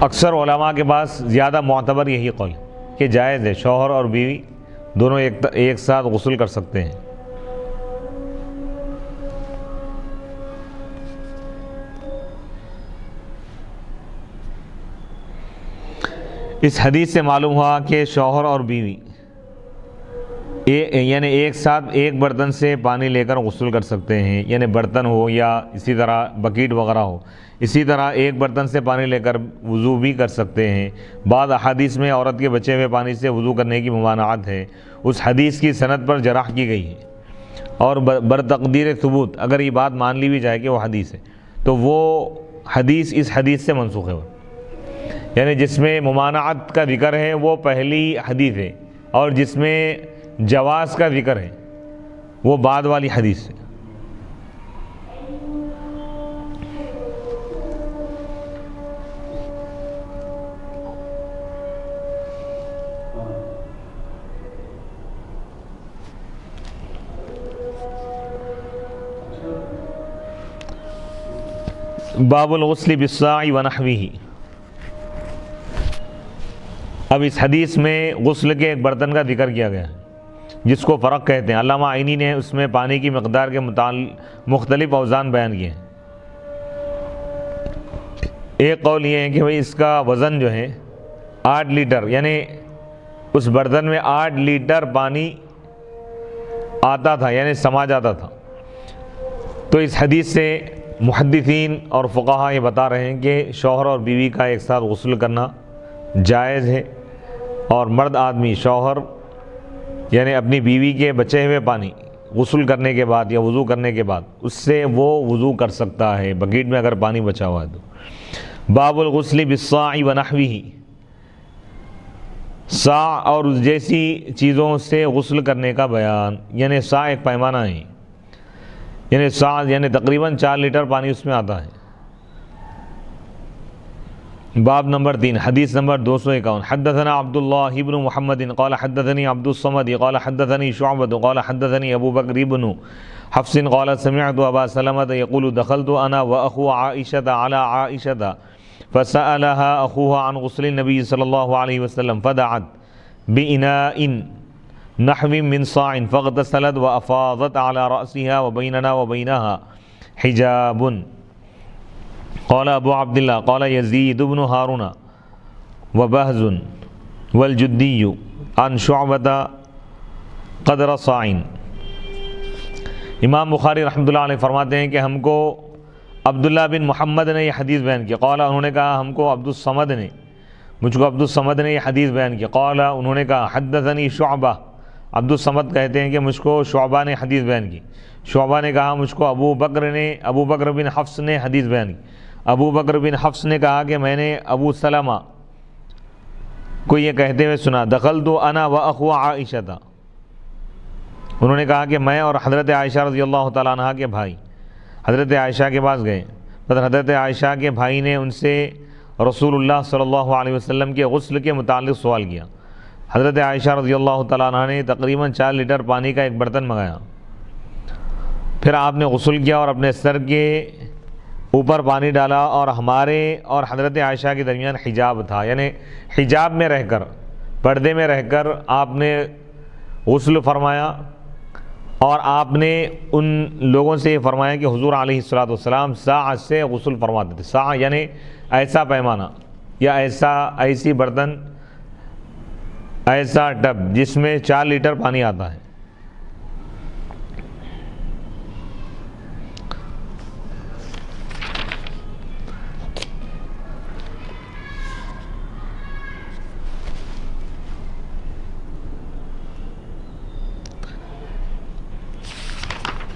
اکثر علماء کے پاس زیادہ معتبر یہی قول ہے کہ جائز ہے، شوہر اور بیوی دونوں ایک ساتھ غسل کر سکتے ہیں۔ اس حدیث سے معلوم ہوا کہ شوہر اور بیوی یعنی ایک ساتھ ایک برتن سے پانی لے کر غسل کر سکتے ہیں، یعنی برتن ہو یا اسی طرح بکیٹ وغیرہ ہو، اسی طرح ایک برتن سے پانی لے کر وضو بھی کر سکتے ہیں۔ بعض احادیث میں عورت کے بچے ہوئے پانی سے وضو کرنے کی ممانعت ہے، اس حدیث کی سند پر جرح کی گئی ہے، اور برتقدیر ثبوت اگر یہ بات مان لی بھی جائے کہ وہ حدیث ہے تو وہ حدیث اس حدیث سے منسوخ ہے، یعنی جس میں ممانعت کا ذکر ہے وہ پہلی حدیث ہے، اور جس میں جواز کا ذکر ہے وہ بعد والی حدیث ہے۔ باب الغسل بالصاع ونحوه۔ اب اس حدیث میں غسل کے ایک برتن کا ذکر کیا گیا ہے جس کو فرق کہتے ہیں۔ علامہ عینی نے اس میں پانی کی مقدار کے مختلف اوزان بیان کیے ہیں۔ ایک قول یہ ہے کہ بھئی اس کا وزن جو ہے 8 لیٹر، یعنی اس برتن میں 8 لیٹر پانی آتا تھا، یعنی سما جاتا تھا۔ تو اس حدیث سے محدثین اور فقہا یہ بتا رہے ہیں کہ شوہر اور بیوی کا ایک ساتھ غسل کرنا جائز ہے، اور مرد آدمی شوہر یعنی اپنی بیوی کے بچے ہوئے پانی غسل کرنے کے بعد یا وضو کرنے کے بعد اس سے وہ وضو کر سکتا ہے، بکیٹ میں اگر پانی بچا ہوا ہے تو۔ باب الغسل بالصاع ونحوه، صاع اور اس جیسی چیزوں سے غسل کرنے کا بیان، یعنی صاع ایک پیمانہ ہے، یعنی صاع یعنی تقریباً 4 لیٹر پانی اس میں آتا ہے۔ باب نمبر 3، حدیث نمبر 251۔ حدثنا عبداللہ بن محمد قال حدثني عبد الصمد قال حدثني شعبة قال حدثني ابو بکر بن حفص قال سمعت ابا سلمة يقول دخلت انا واخو عائشة على عائشة فسألها اخوها عن غسل النبي صلى الله عليه وسلم فدعت بإناء نحو من صاع فاغتسلت وافاضت على رأسها وبيننا وبينها حجاب۔ قال ابو عبداللہ قال یزید بن ہارون وبہز والجدی عن شعبۃ قدر صاع۔ امام بخاری رحمۃ اللہ علیہ فرماتے ہیں کہ ہم کو عبداللہ بن محمد نے یہ حدیث بیان کی۔ قال انہوں نے کہا ہم کو مجھ کو عبد الصمد نے یہ حدیث بیان کی۔ قال انہوں نے کہا حدثنی شعبہ، عبد الصمد کہتے ہیں کہ مجھ کو شعبہ نے حدیث بیان کی۔ شعبہ نے کہا مجھ کو ابو بکر بن حفص نے حدیث بیان کی۔ ابو بکر بن حفص نے کہا کہ میں نے ابو سلمہ کو یہ کہتے ہوئے سنا دخلت انا واخو عائشہ، انہوں نے کہا کہ میں اور حضرت عائشہ رضی اللہ تعالیٰ عنہ کے بھائی حضرت عائشہ کے پاس گئے، پھر حضرت عائشہ کے بھائی نے ان سے رسول اللہ صلی اللہ علیہ وسلم کے غسل کے متعلق سوال کیا۔ حضرت عائشہ رضی اللہ تعالیٰ عنہ نے تقریباً 4 لیٹر پانی کا ایک برتن منگایا، پھر آپ نے غسل کیا اور اپنے سر کے اوپر پانی ڈالا، اور ہمارے اور حضرت عائشہ کے درمیان حجاب تھا، یعنی حجاب میں رہ کر، پردے میں رہ کر آپ نے غسل فرمایا، اور آپ نے ان لوگوں سے یہ فرمایا کہ حضور علیہ الصلوۃ والسلام ساع سے غسل فرماتے تھے۔ ساع یعنی ایسا پیمانہ یا ایسی برتن، ایسا ٹب جس میں 4 لیٹر پانی آتا ہے۔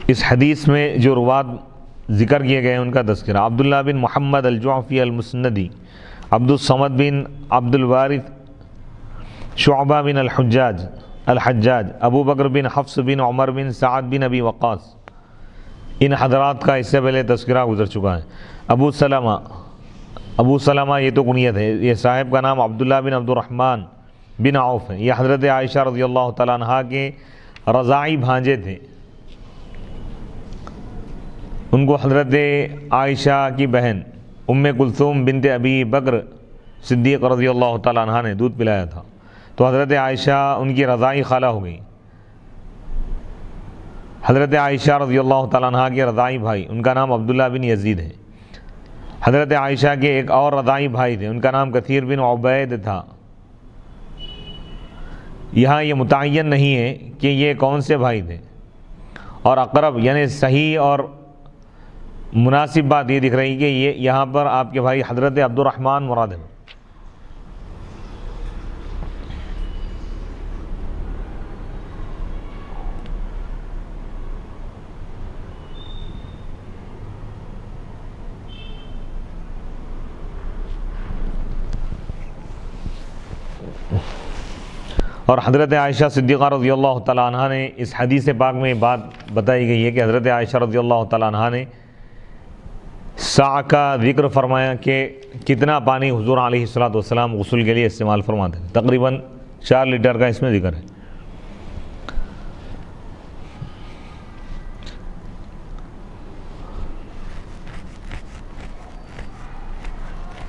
اس حدیث میں جو روات ذکر کیے گئے ہیں ان کا تذکرہ: عبداللہ بن محمد الجعفی المسندی، عبد الصمد بن عبد الوارث، شعبہ بن الحجاج، ابو بکر بن حفص بن عمر بن سعد بن ابی وقاص۔ ان حضرات کا اس سے پہلے تذکرہ گزر چکا ہے۔ ابو سلمہ یہ تو کنیت ہے، یہ صاحب کا نام عبداللہ بن عبد الرحمن بن عوف ہے، یہ حضرت عائشہ رضی اللہ تعالیٰ عنہ کے رضاعی بھانجے تھے۔ ان کو حضرت عائشہ کی بہن ام کلثوم بنت ابی بکر صدیق رضی اللہ تعالیٰ عنہ نے دودھ پلایا تھا، تو حضرت عائشہ ان کی رضاعی خالہ ہو گئی۔ حضرت عائشہ رضی اللہ تعالیٰ عنہ کے رضاعی بھائی، ان کا نام عبداللہ بن یزید ہے۔ حضرت عائشہ کے ایک اور رضاعی بھائی تھے، ان کا نام کثیر بن عبید تھا۔ یہاں یہ متعین نہیں ہے کہ یہ کون سے بھائی تھے، اور اقرب یعنی صحیح اور مناسب بات یہ دکھ رہی کہ یہ یہاں پر آپ کے بھائی حضرت عبد الرحمن مراد ہے۔ اور حضرت عائشہ صدیقہ رضی اللہ تعالیٰ عنہ نے اس حدیث پاک میں بات بتائی گئی ہے کہ حضرت عائشہ رضی اللہ تعالیٰ عنہ نے ساع کا ذکر فرمایا کہ کتنا پانی حضور علیہ الصلوۃ والسلام غسل کے لیے استعمال فرماتے ہیں، تقریباً 4 لیٹر کا اس میں ذکر ہے۔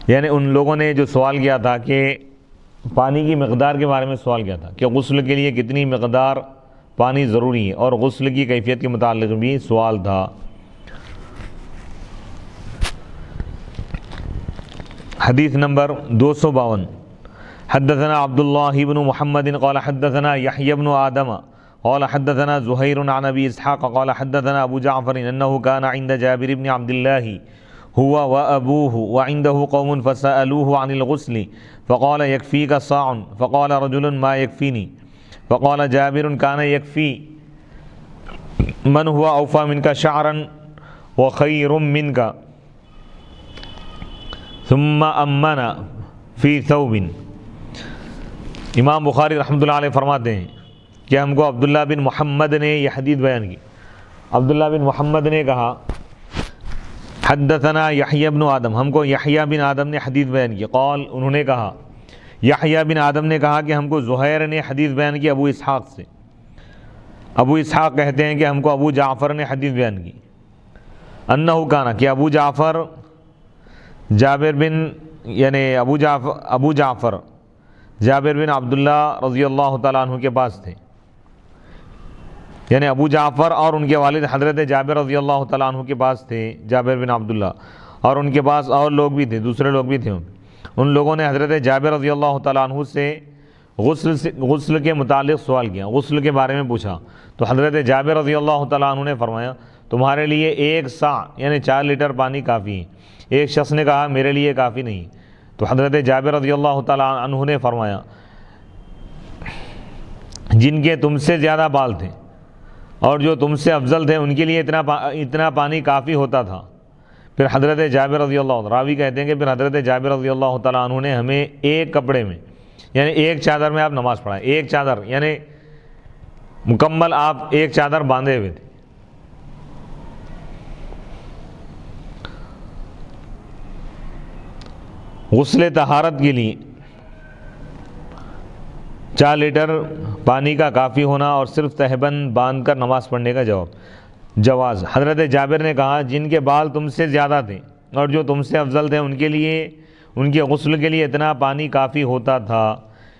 یعنی ان لوگوں نے جو سوال کیا تھا کہ پانی کی مقدار کے بارے میں سوال کیا تھا کہ غسل کے لیے کتنی مقدار پانی ضروری ہے، اور غسل کی کیفیت کے متعلق بھی سوال تھا۔ حدیث نمبر 252: حدثنا عبداللہ بن محمد قال حدثنا یحیی بن آدم قال حدثنا زہیر عن ابی اسحاق قال حدثنا ابو جعفر انه كان عند جابر بن عبد الله هو وابوه وعنده قوم فسألوه عن الغسل فقال يكفيك صاع فقال رجل ما يكفيني فقال جابر كان يكفي من هو اوفى منك شعرا وخير منك ثم امن فی ثوب۔ امام بخاری رحمۃ اللہ علیہ فرماتے ہیں کہ ہم کو عبداللہ بن محمد نے یہ حدیث بیان کی۔ عبداللہ بن محمد نے کہا حدثنا یحیی بن آدم، ہم کو یحییٰ بن آدم نے حدیث بیان کی۔ قال، انہوں نے کہا، یحییٰ بن آدم نے کہا کہ ہم کو زہیر نے حدیث بیان کی ابو اسحاق سے۔ ابو اسحاق کہتے ہیں کہ ہم کو ابو جعفر نے حدیث بیان کی، انہ کانا کہ ابو جعفر جابر بن یعنی ابو جعفر جابر بن عبداللہ رضی اللہ تعالیٰ عنہ کے پاس تھے، یعنی ابو جعفر اور ان کے والد حضرت جابر رضی اللہ تعالیٰ عنہ کے پاس تھے، جابر بن عبداللہ، اور ان کے پاس اور لوگ بھی تھے، دوسرے لوگ بھی تھے۔ ان لوگوں نے حضرت جابر رضی اللہ تعالیٰ عنہ سے غسل کے متعلق سوال کیا، غسل کے بارے میں پوچھا، تو حضرت جابر رضی اللہ تعالیٰ عنہ نے فرمایا تمہارے لیے 1 ساع یعنی 4 لیٹر پانی کافی ہے۔ ایک شخص نے کہا میرے لیے کافی نہیں، تو حضرت جابر رضی اللہ تعالیٰ عنہ نے فرمایا جن کے تم سے زیادہ بال تھے اور جو تم سے افضل تھے ان کے لیے اتنا پانی کافی ہوتا تھا۔ پھر حضرت جابر رضی اللہ عنہ، راوی کہتے ہیں کہ پھر حضرت جابر رضی اللہ تعالیٰ عنہ نے ہمیں ایک کپڑے میں یعنی ایک چادر میں آپ نماز پڑھائیں، ایک چادر یعنی مکمل آپ ایک چادر باندھے ہوئے تھے۔ غسل طہارت کے لیے 4 لیٹر پانی کا کافی ہونا اور صرف تہبند باندھ کر نماز پڑھنے کا جواز۔ حضرت جابر نے کہا جن کے بال تم سے زیادہ تھے اور جو تم سے افضل تھے ان کے غسل کے لیے اتنا پانی کافی ہوتا تھا۔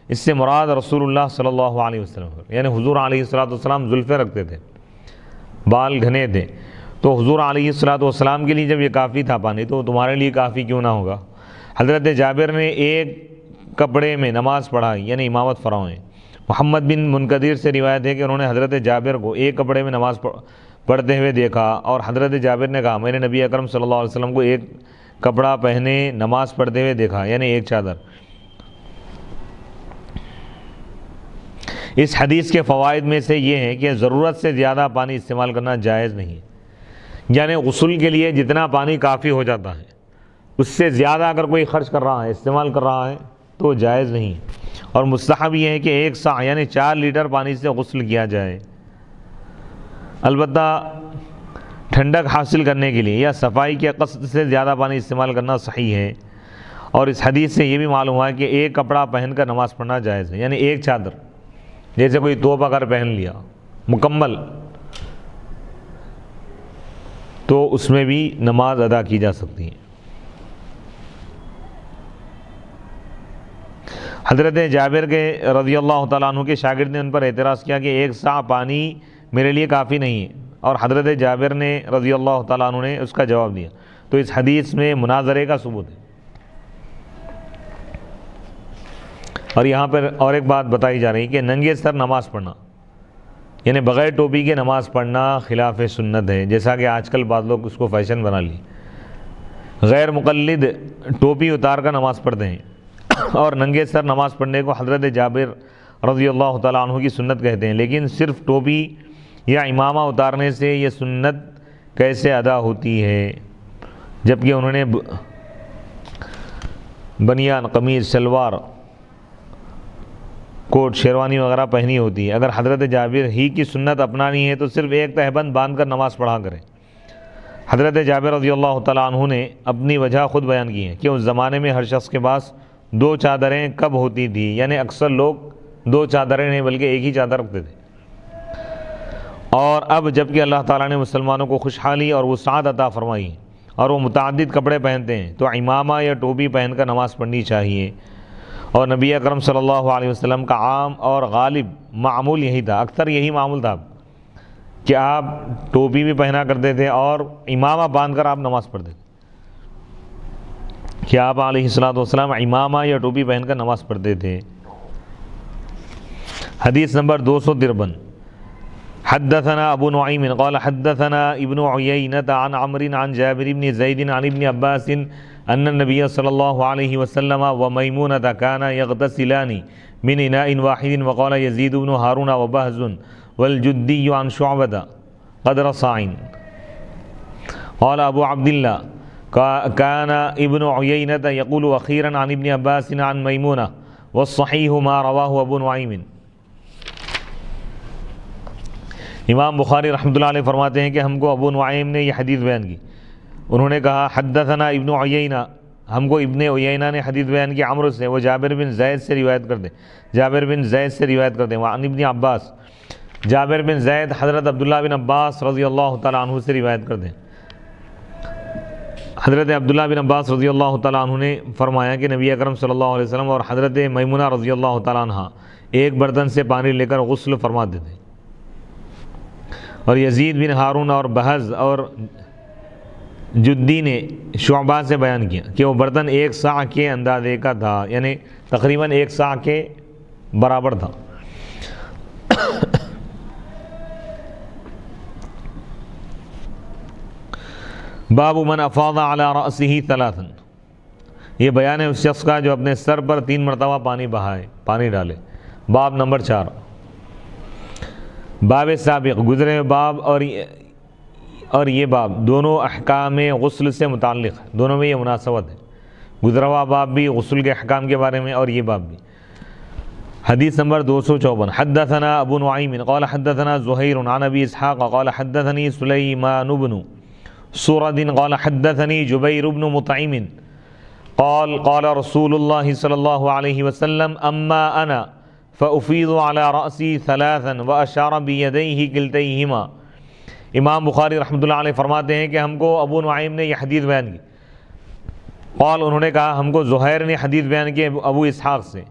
اس سے مراد رسول اللہ صلی اللہ علیہ وسلم، یعنی حضور علیہ السلام زلفیں رکھتے تھے، بال گھنے تھے، تو حضور علیہ السلام کے لیے جب یہ کافی تھا پانی تو تمہارے لیے کافی کیوں نہ ہوگا۔ حضرت جابر نے ایک کپڑے میں نماز پڑھائی، یعنی امامت فرمائیں۔ محمد بن منقدر سے روایت ہے کہ انہوں نے حضرت جابر کو ایک کپڑے میں نماز پڑھتے ہوئے دیکھا، اور حضرت جابر نے کہا میں نے نبی اکرم صلی اللہ علیہ وسلم کو ایک کپڑا پہنے نماز پڑھتے ہوئے دیکھا، یعنی ایک چادر۔ اس حدیث کے فوائد میں سے یہ ہے کہ ضرورت سے زیادہ پانی استعمال کرنا جائز نہیں ہے، یعنی غسل کے لیے جتنا پانی کافی ہو جاتا ہے اس سے زیادہ اگر کوئی خرچ کر رہا ہے، استعمال کر رہا ہے تو جائز نہیں ہے۔ اور مستحب یہ ہے کہ 1 سا یعنی 4 لیٹر پانی سے غسل کیا جائے۔ البتہ ٹھنڈک حاصل کرنے کے لیے یا صفائی کے قصد سے زیادہ پانی استعمال کرنا صحیح ہے۔ اور اس حدیث سے یہ بھی معلوم ہوا ہے کہ ایک کپڑا پہن کر نماز پڑھنا جائز ہے، یعنی ایک چادر، جیسے کوئی توپ اگر پہن لیا مکمل تو اس میں بھی نماز ادا کی جا سکتی ہے۔ حضرت جابر کے رضی اللہ تعالیٰ عنہ کے شاگرد نے ان پر اعتراض کیا کہ 1 سا پانی میرے لیے کافی نہیں ہے، اور حضرت جابر نے رضی اللہ تعالیٰ عنہ نے اس کا جواب دیا، تو اس حدیث میں مناظرے کا ثبوت ہے۔ اور یہاں پر اور ایک بات بتائی جا رہی ہے کہ ننگے سر نماز پڑھنا، یعنی بغیر ٹوپی کے نماز پڑھنا خلاف سنت ہے، جیسا کہ آج کل بعض لوگ اس کو فیشن بنا لی۔ غیر مقلد ٹوپی اتار کر نماز پڑھتے ہیں اور ننگے سر نماز پڑھنے کو حضرت جابر رضی اللہ تعالیٰ عنہ کی سنت کہتے ہیں، لیکن صرف ٹوپی یا امامہ اتارنے سے یہ سنت کیسے ادا ہوتی ہے، جبکہ انہوں نے بنیان، قمیض، شلوار، کوٹ، شیروانی وغیرہ پہنی ہوتی ہے۔ اگر حضرت جابر ہی کی سنت اپنانی ہے تو صرف ایک تہبند باندھ کر نماز پڑھا کریں۔ حضرت جابر رضی اللہ تعالیٰ عنہ نے اپنی وجہ خود بیان کی ہے کہ اس زمانے میں ہر شخص کے پاس 2 چادریں کب ہوتی تھی، یعنی اکثر لوگ 2 چادریں نہیں بلکہ ایک ہی چادر رکھتے تھے۔ اور اب جب کہ اللہ تعالیٰ نے مسلمانوں کو خوشحالی اور وسعت عطا فرمائی اور وہ متعدد کپڑے پہنتے ہیں تو امامہ یا ٹوپی پہن کر نماز پڑھنی چاہیے۔ اور نبی اکرم صلی اللہ علیہ وسلم کا عام اور غالب معمول یہی تھا، اکثر یہی معمول تھا کہ آپ ٹوپی بھی پہنا کرتے تھے اور امامہ باندھ کر آپ نماز پڑھتے تھے، کہ آپ علیہ السلام امامہ یا ٹوپی پہن کر نماز پڑھتے تھے۔ حدیث نمبر 253، حدثنا ابو نعیم قال حدثنا ابن عیینۃ عن عمرو عن جابر بن زید عن ابن عباس ان النبی صلی اللہ علیہ وسلم ومیمونۃ كانا یغتسلان من اناء واحد وقال یزید بن ہارون وبہز والجدی عن شعبۃ قدر صاع۔ قال ابو عبد اللہ كان ابن عیینۃ یقول اخیرا عن ابن عباس عن میمونہ والصحیح ما رواہ ابو نعیم۔ امام بخاری رحمۃ اللہ علیہ فرماتے ہیں کہ ہم کو ابو نعیم نے یہ حدیث بیان کی، انہوں نے کہا حدثنا ابن عیینہ، ہم کو ابن عیینہ نے حدیث بیان کی عمرو سے، وہ جابر بن زید سے روایت کرتے ہیں، وعن ابن عباس، جابر بن زید حضرت عبداللہ بن عباس رضی اللہ تعالیٰ عنہ سے روایت کرتے ہیں۔ حضرت عبداللہ بن عباس رضی اللہ تعالیٰ عنہ نے فرمایا کہ نبی اکرم صلی اللہ علیہ وسلم اور حضرت میمونہ رضی اللہ تعالیٰ عنہ ایک برتن سے پانی لے کر غسل فرماتے تھے، اور یزید بن ہارون اور بہز اور جدی نے شعبہ سے بیان کیا کہ وہ برتن 1 سا کے اندازے کا تھا، یعنی تقریباً 1 سا کے برابر تھا۔ باب من افاض علی رأسہ 3، یہ بیان ہے اس شخص کا جو اپنے سر پر 3 مرتبہ پانی ڈالے۔ باب نمبر 4، باب سابق، گزرے ہوئے باب اور یہ باب دونوں احکام غسل سے متعلق ہے، دونوں میں یہ مناسبت ہے، گزرا ہوا باب بھی غسل کے احکام کے بارے میں اور یہ باب بھی۔ حدیث نمبر 254، حدثنا ابو نعیم قال حدثنا زہیر عن ابی اسحاق قال حدثنی سلیمان بن سرد قال حدثنی جبیر بن مطعم قال قال رسول اللہ صلی اللہ علیہ وسلم اما انا فأفيض على رأسي ثلاثا وأشار بيديه كلتيهما۔ امام بخاری رحمۃ اللہ علیہ فرماتے ہیں کہ ہم کو ابو نعیم نے یہ حدیث بیان کی، قال انہوں نے کہا ہم کو زہیر نے حدیث بیان کی ابو اسحاق سے،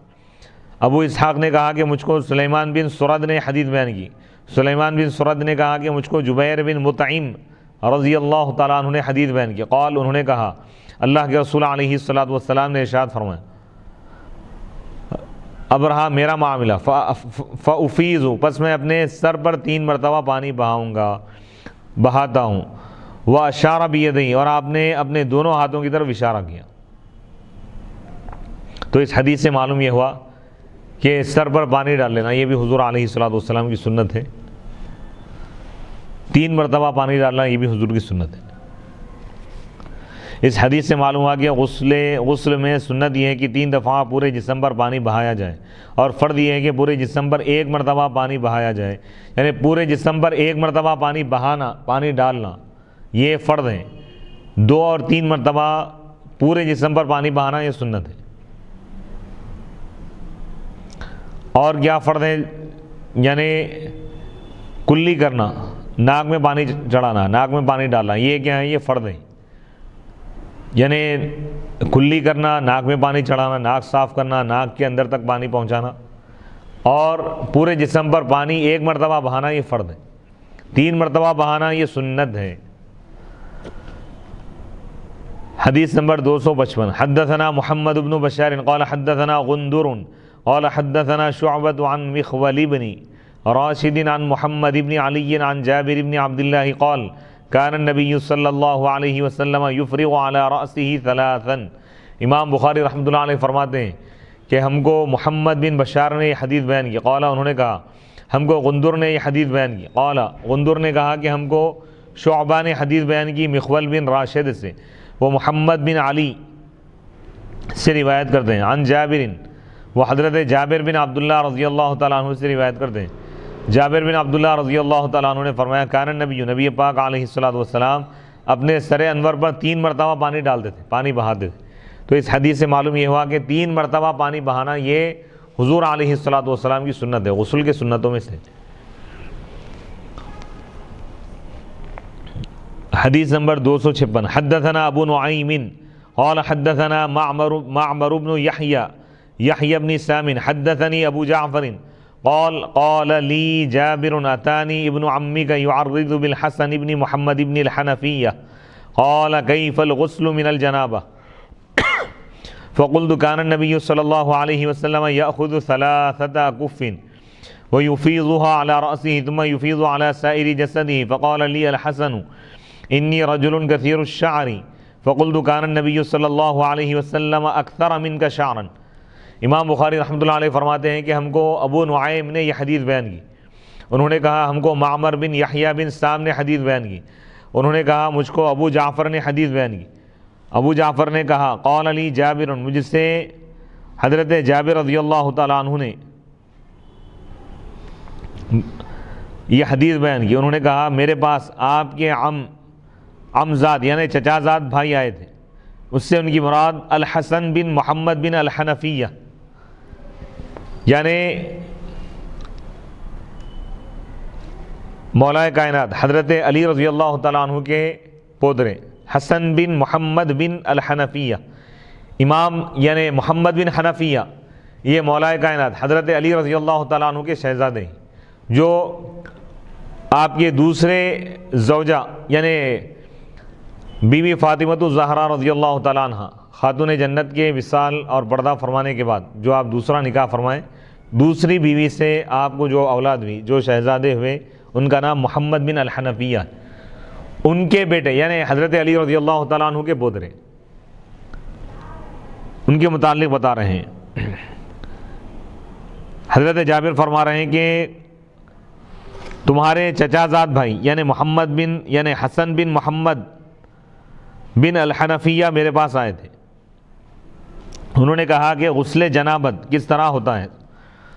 ابو اسحاق نے کہا کہ مجھ کو سلیمان بن سرد نے حدیث بیان کی، سلیمان بن سرد نے کہا کہ مجھ کو جبیر بن مطعم رضی اللہ تعالیٰ عنہ نے حدیث بیان کی، قال انہوں نے کہا اللہ کے رسول علیہ الصلاۃ والسلام نے ارشاد فرمایا اب رہا میرا معاملہ، فافیض، پس میں اپنے سر پر 3 مرتبہ پانی بہاتا ہوں، واشار بیدیہ، اور آپ نے اپنے دونوں ہاتھوں کی طرف اشارہ کیا۔ تو اس حدیث سے معلوم یہ ہوا کہ سر پر پانی ڈال لینا یہ بھی حضور علیہ الصلاۃ والسلام کی سنت ہے، 3 مرتبہ پانی ڈالنا یہ بھی حضور کی سنت ہے۔ اس حدیث سے معلوم ہوا کہ غسل میں سنت یہ ہے کہ 3 دفعہ پورے جسم پر پانی بہایا جائے، اور فرض یہ ہے کہ پورے جسم پر 1 مرتبہ پانی بہایا جائے، یعنی پورے جسم پر 1 مرتبہ پانی بہانا، پانی ڈالنا یہ فرض ہے، 2 اور 3 مرتبہ پورے جسم پر پانی بہانا یہ سنت ہے۔ اور کیا فرض ہے؟ یعنی کلی کرنا، ناک میں پانی چڑھانا، ناک میں پانی ڈالنا، یہ کیا ہے؟ یہ فرض ہے، یعنی کلی کرنا، ناک میں پانی چڑھانا، ناک صاف کرنا، ناک کے اندر تک پانی پہنچانا، اور پورے جسم پر پانی 1 مرتبہ بہانا یہ فرض ہے، 3 مرتبہ بہانا یہ سنت ہے۔ حدیث نمبر 255، حدثنا محمد بن بشار قال حدثنا غندر قال حدثنا شعبة عن مخول بن راشد عن محمد بن علی عن جابر بن عبد اللہ قال كان النبی صلی اللہ علیہ وسلم یفرغ على رأسه ثلاثا۔ امام بخاری رحمۃ اللہ علیہ فرماتے ہیں کہ ہم کو محمد بن بشار نے یہ حدیث بیان کی، قال انہوں نے کہا ہم کو غندر نے یہ حدیث بیان کی، قال غندر نے کہا کہ ہم کو شعبہ نے حدیث بیان کی مخول بن راشد سے، وہ محمد بن علی سے روایت کرتے ہیں، عن جابر، وہ حضرت جابر بن عبداللہ رضی اللہ تعالیٰ عنہ سے روایت کرتے ہیں، جابر بن عبداللہ رضی اللہ تعالیٰ عنہ نے فرمایا کان النبی، نبی پاک علیہ الصلاۃ والسلام اپنے سر انور پر 3 مرتبہ پانی ڈالتے تھے، پانی بہاتے تھے۔ تو اس حدیث سے معلوم یہ ہوا کہ 3 مرتبہ پانی بہانا یہ حضور علیہ الصلاۃ والسلام کی سنت ہے، غسل کے سنتوں میں سے۔ حدیث نمبر 256، حدثنا ابو نعیم قال حدثنا معمر بن یحیی بن سامن حدثني ابو جعفر قال لي جابر اتاني ابن عمك يعرض بالحسن بن محمد بن الحنفية قال كيف الغسل من الجنابة فقلت كان النبي صلى الله عليه وسلم يأخذ 3 أكف ويفيضها على رأسه ثم يفيض على سائر جسده فقال لي الحسن إني رجل كثير الشعر فقلت كان النبي صلى الله عليه وسلم أكثر منك شعرا۔ امام بخاری رحمۃ اللہ علیہ فرماتے ہیں کہ ہم کو ابو نعیم نے یہ حدیث بیان کی، انہوں نے کہا ہم کو معمر بن یحییٰ بن سام نے حدیث بیان کی، انہوں نے کہا مجھ کو ابو جعفر نے حدیث بیان کی، ابو جعفر نے کہا قال علی جابر، مجھ سے حضرت جابر رضی اللہ تعالیٰ عنہ نے یہ حدیث بیان کی، انہوں نے کہا میرے پاس آپ کے عمزاد یعنی چچازاد بھائی آئے تھے، اس سے ان کی مراد الحسن بن محمد بن الحنفیہ، یعنی مولا کائنات حضرت علی رضی اللہ تعالیٰ عنہ کے پودرے حسن بن محمد بن الحنفیہ، امام یعنی محمد بن حنفیہ یہ مولا کائنات حضرت علی رضی اللہ تعالیٰ عنہ کے شہزادے ہیں، جو آپ کے دوسرے زوجہ یعنی بیوی فاطمۃ الزہرا رضی اللہ تعالیٰ عنہ خاتون جنت کے وصال اور پردہ فرمانے کے بعد جو آپ دوسرا نکاح فرمائیں، دوسری بیوی سے آپ کو جو اولاد ہوئی، جو شہزادے ہوئے، ان کا نام محمد بن الحنفیہ، ان کے بیٹے یعنی حضرت علی رضی اللہ تعالیٰ عنہ کے پودرے، ان کے متعلق بتا رہے ہیں۔ حضرت جابر فرما رہے ہیں کہ تمہارے چچا زاد بھائی یعنی یعنی حسن بن محمد بن الحنفیہ میرے پاس آئے تھے، انہوں نے کہا کہ غسل جنابت کس طرح ہوتا ہے؟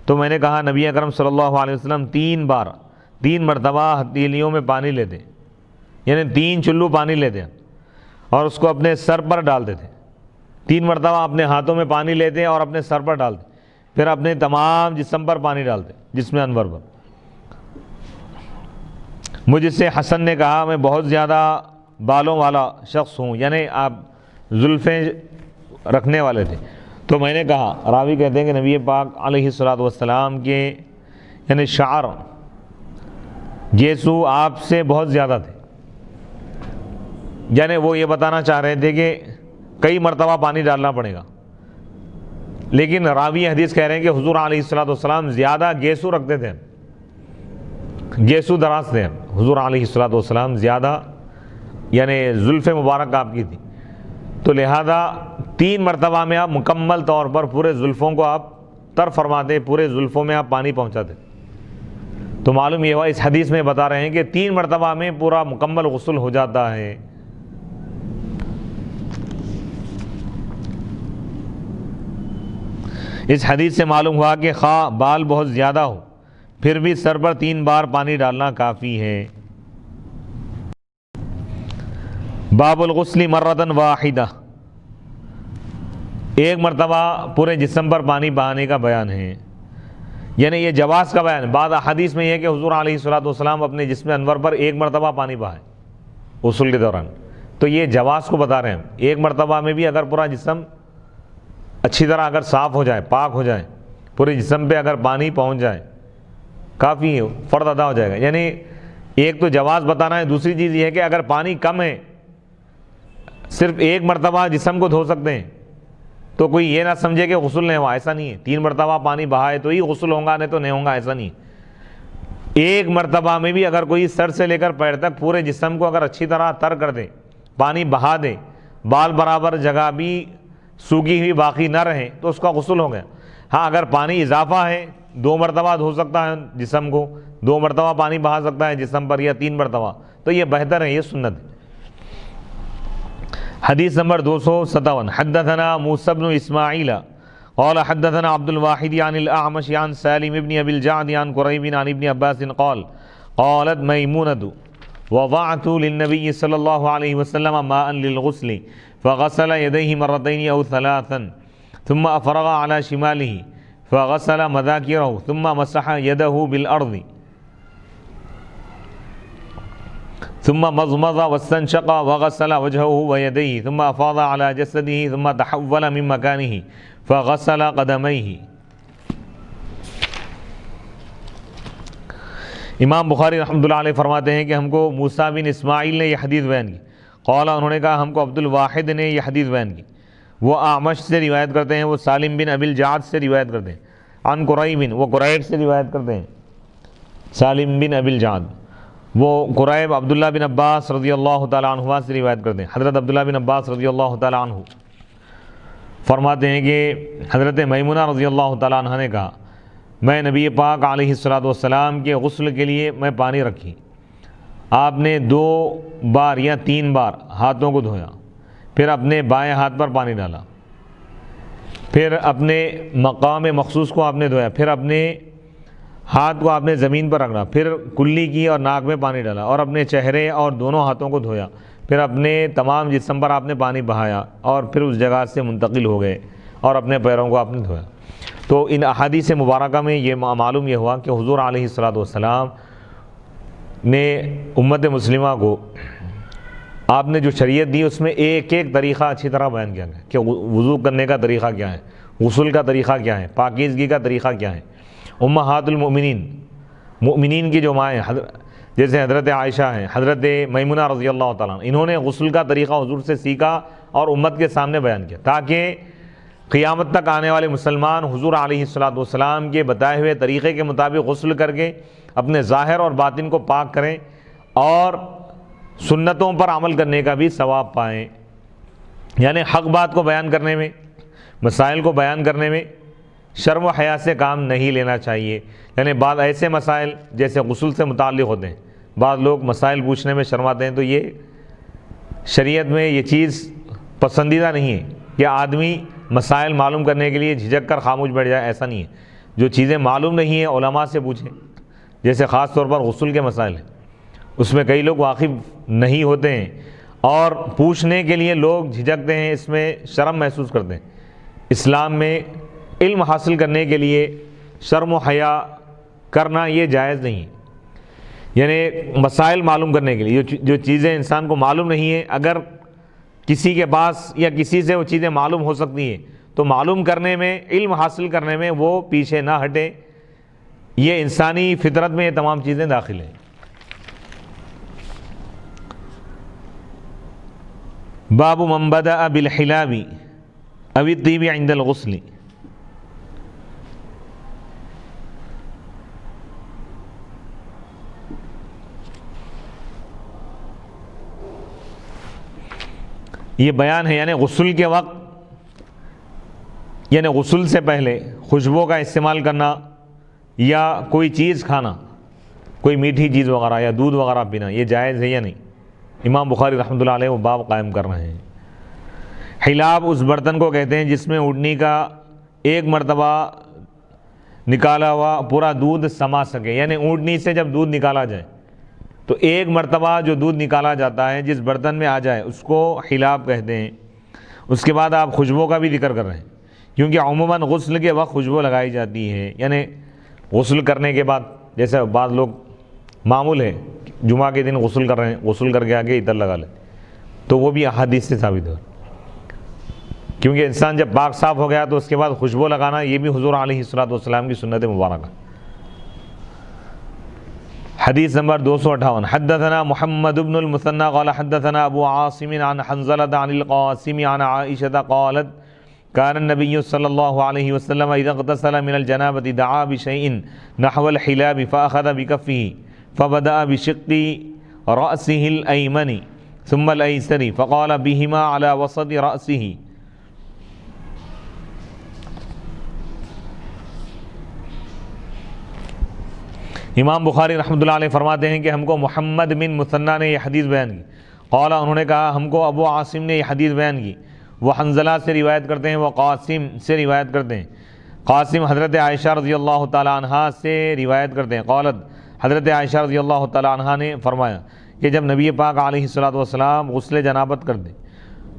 تو میں نے کہا نبی اکرم صلی اللہ علیہ وسلم 3 مرتبہ ہتھیلیوں میں پانی لیتے، یعنی 3 چلو پانی لیتے اور اس کو اپنے سر پر ڈالتے تھے، 3 مرتبہ اپنے ہاتھوں میں پانی لیتے اور اپنے سر پر ڈالتے، پھر اپنے تمام جسم پر پانی ڈالتے، جسم انور پر۔ مجھ سے حسن نے کہا میں بہت زیادہ بالوں والا شخص ہوں، یعنی آپ زلفیں رکھنے والے تھے۔ تو میں نے کہا، راوی کہتے ہیں کہ نبی پاک علیہ الصلوۃ والسلام کے یعنی شعر گیسو آپ سے بہت زیادہ تھے، یعنی وہ یہ بتانا چاہ رہے تھے کہ کئی مرتبہ پانی ڈالنا پڑے گا، لیکن راوی حدیث کہہ رہے ہیں کہ حضور علیہ الصلوۃ والسلام زیادہ گیسو رکھتے تھے، گیسو دراز تھے حضور علیہ الصلوۃ والسلام، زیادہ یعنی زلف مبارک آپ کی تھی، تو لہذا 3 مرتبہ میں آپ مکمل طور پر پورے زلفوں کو آپ تر فرماتے، پورے زلفوں میں آپ پانی پہنچاتے۔ تو معلوم یہ ہوا اس حدیث میں بتا رہے ہیں کہ 3 مرتبہ میں پورا مکمل غسل ہو جاتا ہے۔ اس حدیث سے معلوم ہوا کہ خواہ بال بہت زیادہ ہو پھر بھی سر پر 3 بار پانی ڈالنا کافی ہے۔ باب الغسل مرۃ واحدہ، ایک مرتبہ پورے جسم پر پانی بہانے کا بیان ہے، یعنی یہ جواز کا بیان ہے۔ بعض احادیث میں یہ ہے کہ حضور علیہ الصلوۃ والسلام اپنے جسم انور پر 1 مرتبہ پانی بہائے غسل کے دوران، تو یہ جواز کو بتا رہے ہیں۔ 1 مرتبہ میں بھی اگر پورا جسم اچھی طرح اگر صاف ہو جائے، پاک ہو جائے، پورے جسم پہ اگر پانی پہنچ جائے کافی ہے، فرض ادا ہو جائے گا۔ یعنی ایک تو جواز بتانا ہے، دوسری چیز یہ ہے کہ اگر پانی کم ہے، صرف 1 مرتبہ جسم کو دھو سکتے ہیں، تو کوئی یہ نہ سمجھے کہ غسل نہیں ہوا، ایسا نہیں ہے۔ 3 مرتبہ پانی بہائے تو ہی غسل ہوگا، نہیں تو نہیں ہوگا، ایسا نہیں ہے۔ 1 مرتبہ میں بھی اگر کوئی سر سے لے کر پیر تک پورے جسم کو اگر اچھی طرح تر کر دے، پانی بہا دے، بال برابر جگہ بھی سوکھی ہوئی باقی نہ رہے، تو اس کا غسل ہو گیا۔ ہاں اگر پانی اضافہ ہے، 2 مرتبہ دھو سکتا ہے جسم کو، 2 مرتبہ پانی بہا سکتا ہے جسم پر، یا 3 مرتبہ، تو یہ بہتر ہے، یہ سنت ہے۔ حدیث نمبر 257، حدثنا موسى بن اسماعیل قال حدثنا عبد الواحد عن الاعمش عن سالم بن ابي الجعد عن قريب عن ابن عباس قال قالت ميمونة وضعت للنبي صلى الله عليه وسلم ماء للغسل فغسل يديه مرتين او 3 ثم افرغ على شماله فغسل مذاكره ثم مسح يده بالارض ثم مضمض واستنشق وغسل وجهه ويديه ثم افاض على جسده ثم تحول من مكانه فغسل قدميه۔ امام بخاری رحمۃ اللہ علیہ فرماتے ہیں کہ ہم کو موسیٰ بن اسماعیل نے یہ حدیث بیان کی، قال انہوں نے کہا ہم کو عبد الواحد نے یہ حدیث بیان کی، وہ اعمش سے روایت کرتے ہیں، وہ سالم بن ابی الجعد سے روایت کرتے ہیں، عن قریب، وہ قریب سے روایت کرتے ہیں، سالم بن ابی الجعد، وہ قریب عبداللہ بن عباس رضی اللہ تعالیٰ عنہ سے روایت کرتے ہیں۔ حضرت عبداللہ بن عباس رضی اللہ تعالیٰ عنہ فرماتے ہیں کہ حضرت میمونہ رضی اللہ تعالیٰ عنہ نے کہا میں نبی پاک علیہ الصلوۃ والسلام کے غسل کے لیے میں پانی رکھی، آپ نے 2 بار یا 3 بار ہاتھوں کو دھویا، پھر اپنے بائیں ہاتھ پر پانی ڈالا، پھر اپنے مقام مخصوص کو آپ نے دھویا، پھر اپنے ہاتھ کو آپ نے زمین پر رکھنا، پھر کلی کی اور ناک میں پانی ڈالا، اور اپنے چہرے اور دونوں ہاتھوں کو دھویا، پھر اپنے تمام جسم پر آپ نے پانی بہایا، اور پھر اس جگہ سے منتقل ہو گئے اور اپنے پیروں کو آپ نے دھویا۔ تو ان احادیث مبارکہ میں یہ معلوم یہ ہوا کہ حضور علیہ الصلوۃ والسلام نے امت مسلمہ کو آپ نے جو شریعت دی اس میں ایک ایک طریقہ اچھی طرح بیان کیا گیا کہ وضو کرنے کا طریقہ کیا ہے، غسل کا طریقہ کیا ہے، پاکیزگی کا طریقہ کیا ہے۔ امہات المؤمنین، مؤمنین کی جو مائیں جیسے حضرت عائشہ ہیں، حضرت میمونہ رضی اللہ تعالیٰ عنہ، انہوں نے غسل کا طریقہ حضور سے سیکھا اور امت کے سامنے بیان کیا، تاکہ قیامت تک آنے والے مسلمان حضور علیہ الصلوۃ والسلام کے بتائے ہوئے طریقے کے مطابق غسل کر کے اپنے ظاہر اور باطن کو پاک کریں اور سنتوں پر عمل کرنے کا بھی ثواب پائیں۔ یعنی حق بات کو بیان کرنے میں، مسائل کو بیان کرنے میں شرم و حیا سے کام نہیں لینا چاہیے۔ یعنی بعض ایسے مسائل جیسے غسل سے متعلق ہوتے ہیں، بعض لوگ مسائل پوچھنے میں شرماتے ہیں، تو یہ شریعت میں یہ چیز پسندیدہ نہیں ہے کہ آدمی مسائل معلوم کرنے کے لیے جھجک کر خاموش بیٹھ جائے، ایسا نہیں ہے۔ جو چیزیں معلوم نہیں ہیں علماء سے پوچھیں، جیسے خاص طور پر غسل کے مسائل ہیں، اس میں کئی لوگ واقف نہیں ہوتے ہیں اور پوچھنے کے لیے لوگ جھجکتے ہیں، اس میں شرم محسوس کرتے ہیں۔ اسلام میں علم حاصل کرنے کے لیے شرم و حیا کرنا یہ جائز نہیں ہے. یعنی مسائل معلوم کرنے کے لیے جو چیزیں انسان کو معلوم نہیں ہیں، اگر کسی کے پاس یا کسی سے وہ چیزیں معلوم ہو سکتی ہیں تو معلوم کرنے میں، علم حاصل کرنے میں وہ پیچھے نہ ہٹے. یہ انسانی فطرت میں یہ تمام چیزیں داخل ہیں. باب من بدأ بالحلاب او الطیب عند الغسل. یہ بیان ہے یعنی غسل کے وقت، یعنی غسل سے پہلے خوشبو کا استعمال کرنا یا کوئی چیز کھانا، کوئی میٹھی چیز وغیرہ یا دودھ وغیرہ پینا، یہ جائز ہے یا نہیں. امام بخاری رحمۃ اللہ علیہ وہ باب قائم کر رہے ہیں. حلاب اس برتن کو کہتے ہیں جس میں اونٹنی کا ایک مرتبہ نکالا ہوا پورا دودھ سما سکے. یعنی اونٹنی سے جب دودھ نکالا جائے تو ایک مرتبہ جو دودھ نکالا جاتا ہے جس برتن میں آ جائے اس کو حلاب کہتے ہیں. اس کے بعد آپ خوشبو کا بھی ذکر کر رہے ہیں، کیونکہ عموماً غسل کے وقت خوشبو لگائی جاتی ہے. یعنی غسل کرنے کے بعد، جیسے بعض لوگ معمول ہے جمعہ کے دن غسل کر رہے ہیں، غسل کر کے آگے عطر لگا لیں، تو وہ بھی احادیث سے ثابت ہے. کیونکہ انسان جب پاک صاف ہو گیا تو اس کے بعد خوشبو لگانا یہ بھی حضور علیہ الصلوۃ والسلام کی سنت مبارکہ. حدیث نمبر 258. حدثنا محمد بن المثنى قال حدثنا ابو عاصم عن حنظلة عن القاسم عن عائشة قالت كان النبي صلى الله عليه وسلم اذا اغتسل من الجنابة دعا بشيء نحو الحلاب فاخذ بكفه فبدأ بشق رأسه الأيمن ثم الأيسر فقال بهما على وسط رأسه. امام بخاری رحمۃ اللہ علیہ فرماتے ہیں کہ ہم کو محمد بن مثنیٰ نے یہ حدیث بیان کی. قال انہوں نے کہا ہم کو ابو عاصم نے یہ حدیث بیان کی. وہ حنظلہ سے روایت کرتے ہیں، وہ قاسم سے روایت کرتے ہیں. قاسم حضرت عائشہ رضی اللہ تعالی عنہا سے روایت کرتے ہیں. قالت حضرت عائشہ رضی اللہ تعالی عنہا نے فرمایا کہ جب نبی پاک علیہ الصلوۃ والسلام غسل جنابت کرتے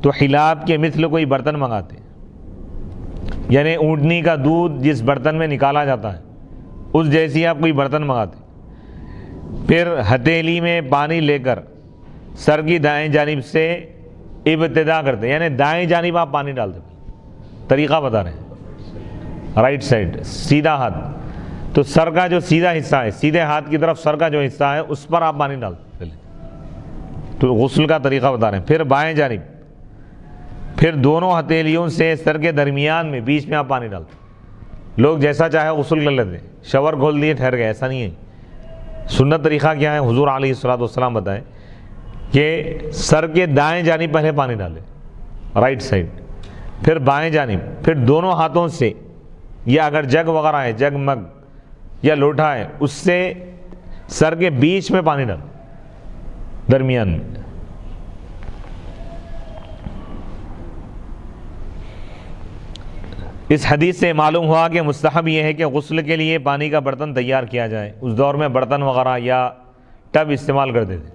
تو حلاب کے مثل کوئی برتن منگاتے، یعنی اونٹنی کا دودھ جس برتن میں نکالا جاتا ہے اس جیسی آپ کوئی برتن منگاتے، پھر ہتھیلی میں پانی لے کر سر کی دائیں جانب سے ابتدا کرتے، یعنی دائیں جانب آپ پانی ڈالتے. طریقہ بتا رہے ہیں، رائٹ سائڈ سیدھا ہاتھ، تو سر کا جو سیدھا حصہ ہے، سیدھے ہاتھ کی طرف سر کا جو حصہ ہے اس پر آپ پانی ڈالتے پہلے. تو غسل کا طریقہ بتا رہے ہیں. پھر بائیں جانب، پھر دونوں ہتھیلیوں سے سر کے درمیان میں بیچ میں آپ پانی ڈالتے. لوگ جیسا چاہے غسل کر لیتے، شاور کھول دیے ٹھہر گئے، ایسا نہیں ہے. سنت طریقہ کیا ہے؟ حضور علیہ الصلوۃ والسلام بتائیں کہ سر کے دائیں جانب پہلے پانی ڈالے، رائٹ سائڈ، پھر بائیں جانب، پھر دونوں ہاتھوں سے، یا اگر جگ وغیرہ ہے، جگ مگ یا لوٹا ہے، اس سے سر کے بیچ میں پانی ڈال، درمیان میں. اس حدیث سے معلوم ہوا کہ مستحب یہ ہے کہ غسل کے لیے پانی کا برتن تیار کیا جائے. اس دور میں برتن وغیرہ یا ٹب استعمال کرتے تھے،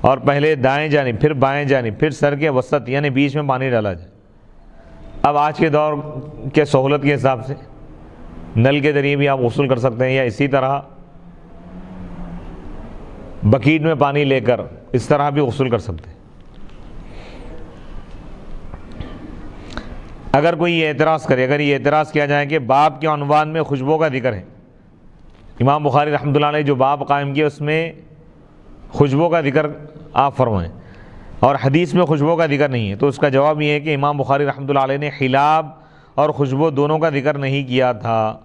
اور پہلے دائیں جانب، پھر بائیں جانب، پھر سر کے وسط یعنی بیچ میں پانی ڈالا جائے. اب آج کے دور کے سہولت کے حساب سے نل کے ذریعے بھی آپ غسل کر سکتے ہیں، یا اسی طرح بکیٹ میں پانی لے کر اس طرح بھی غسل کر سکتے ہیں. اگر کوئی یہ اعتراض کرے، اگر یہ اعتراض کیا جائے کہ باب کے عنوان میں خوشبو کا ذکر ہے، امام بخاری رحمۃ اللہ علیہ جو باب قائم کیا اس میں خوشبو کا ذکر آپ فرمائیں اور حدیث میں خوشبو کا ذکر نہیں ہے، تو اس کا جواب یہ ہے کہ امام بخاری رحمۃ اللہ علیہ نے حلاب اور خوشبو دونوں کا ذکر نہیں کیا تھا،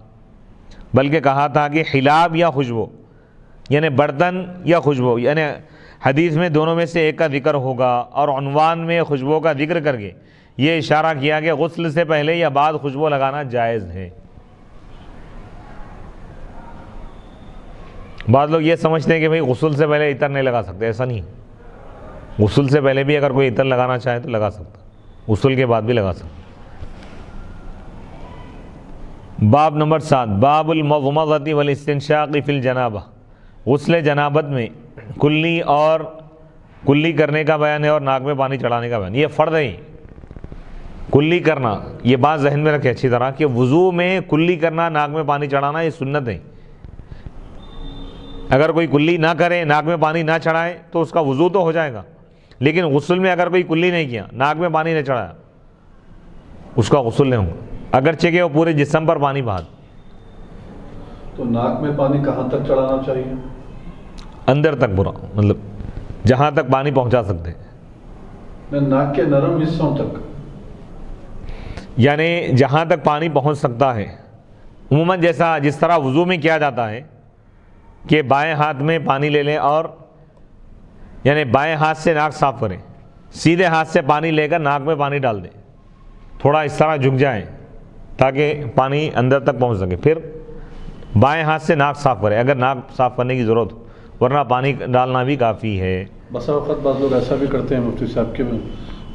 بلکہ کہا تھا کہ حلاب یا خوشبو، یعنی برتن یا خوشبو، یعنی حدیث میں دونوں میں سے ایک کا ذکر ہوگا، اور عنوان میں خوشبو کا ذکر کر کے یہ اشارہ کیا کہ غسل سے پہلے یا بعد خوشبو لگانا جائز ہے. بعض لوگ یہ سمجھتے ہیں کہ بھئی غسل سے پہلے عطر نہیں لگا سکتے، ایسا نہیں. غسل سے پہلے بھی اگر کوئی عطر لگانا چاہے تو لگا سکتا، غسل کے بعد بھی لگا سکتا. باب نمبر 7، باب المضمضۃ والاستنشاق فی الجنابہ. غسل جنابت میں کلی اور کلی کرنے کا بیان ہے اور ناک میں پانی چڑھانے کا بیان. یہ فرض ہے، کلی کرنا، یہ بات ذہن میں رکھے اچھی طرح کہ وضو میں کلی کرنا، ناک میں پانی چڑھانا، یہ سنت ہے۔ اگر کوئی کلی نہ کرے، ناک میں پانی نہ چڑھائے تو اس کا وضو تو ہو جائے گا، لیکن غسل میں اگر کوئی کلی نہیں کیا، ناک میں پانی نہیں چڑھایا، اس کا غسل نہیں ہوگا، اگرچہ کہ وہ پورے جسم پر پانی بہا۔ تو ناک میں پانی کہاں تک چڑھانا چاہیے؟ اندر تک پورا، مطلب جہاں تک پانی پہنچا سکتے ہیں، ناک کے نرم حصوں تک، یعنی جہاں تک پانی پہنچ سکتا ہے۔ عموماً جس طرح وضو میں کیا جاتا ہے کہ بائیں ہاتھ میں پانی لے لیں اور یعنی بائیں ہاتھ سے ناک صاف کریں، سیدھے ہاتھ سے پانی لے کر ناک میں پانی ڈال دیں، تھوڑا اس طرح جھک جائیں تاکہ پانی اندر تک پہنچ سکے، پھر بائیں ہاتھ سے ناک صاف کریں اگر ناک صاف کرنے کی ضرورت ہو، ورنہ پانی ڈالنا بھی کافی ہے۔ بسا اوقات بعض لوگ ایسا بھی کرتے ہیں مفتی صاحب کے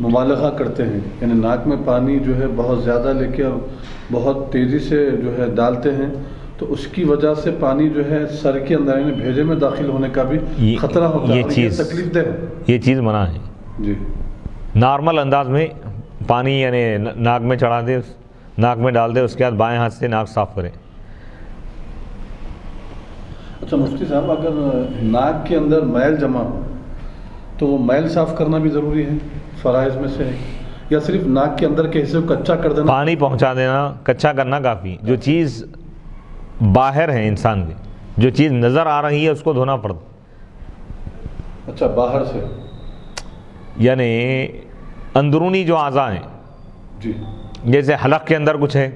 مبالغہ کرتے ہیں، یعنی ناک میں پانی جو ہے بہت زیادہ لے کے اور بہت تیزی سے جو ہے ڈالتے ہیں، تو اس کی وجہ سے پانی جو ہے سر کے اندر یعنی بھیجے میں داخل ہونے کا بھی خطرہ ہوتا ہے، یہ تکلیف دہ ہے، یہ چیز منع ہے۔ جی نارمل انداز میں پانی یعنی ناک میں چڑھا دے، ناک میں ڈال دے، اس کے بعد بائیں ہاتھ سے ناک صاف کرے۔ اچھا مفتی صاحب، اگر ناک کے اندر میل جمع ہو تو میل صاف کرنا بھی ضروری ہے، فرائض میں سے ہے، یا صرف ناک کے اندر کے حصے کو کچا کر دینا؟ پانی پہنچا دینا، کچا کرنا کافی۔ جو چیز باہر ہے انسان کے، جو چیز نظر آ رہی ہے اس کو دھونا پڑتا۔ اچھا، باہر سے یعنی اندرونی جو اعضاء ہیں، جی، جیسے حلق کے اندر کچھ ہے،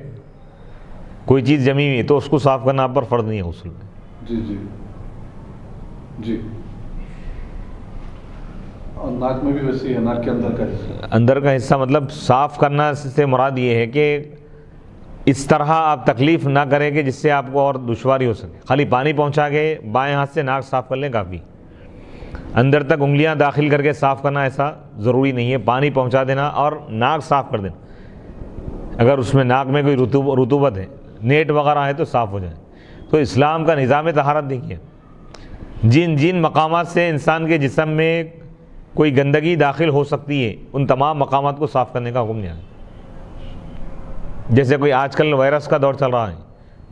کوئی چیز جمی ہوئی ہے تو اس کو صاف کرنا آپ پر فرض نہیں ہے غسل میں۔ جی جی جی، اور ناک میں بھی ویسے ہے، ناک کے اندر کا حصہ، اندر کا حصہ مطلب صاف کرنا سے مراد یہ ہے کہ اس طرح آپ تکلیف نہ کریں کہ جس سے آپ کو اور دشواری ہو سکے، خالی پانی پہنچا کے بائیں ہاتھ سے ناک صاف کر لیں کافی۔ اندر تک انگلیاں داخل کر کے صاف کرنا ایسا ضروری نہیں ہے، پانی پہنچا دینا اور ناک صاف کر دینا۔ اگر اس میں ناک میں کوئی رطوبت ہے، نیٹ وغیرہ ہے تو صاف ہو جائے۔ تو اسلام کا نظام طہارت دیکھیے، جن مقامات سے انسان کے جسم میں کوئی گندگی داخل ہو سکتی ہے ان تمام مقامات کو صاف کرنے کا حکم دیا ہے۔ جیسے کوئی آج کل وائرس کا دور چل رہا ہے،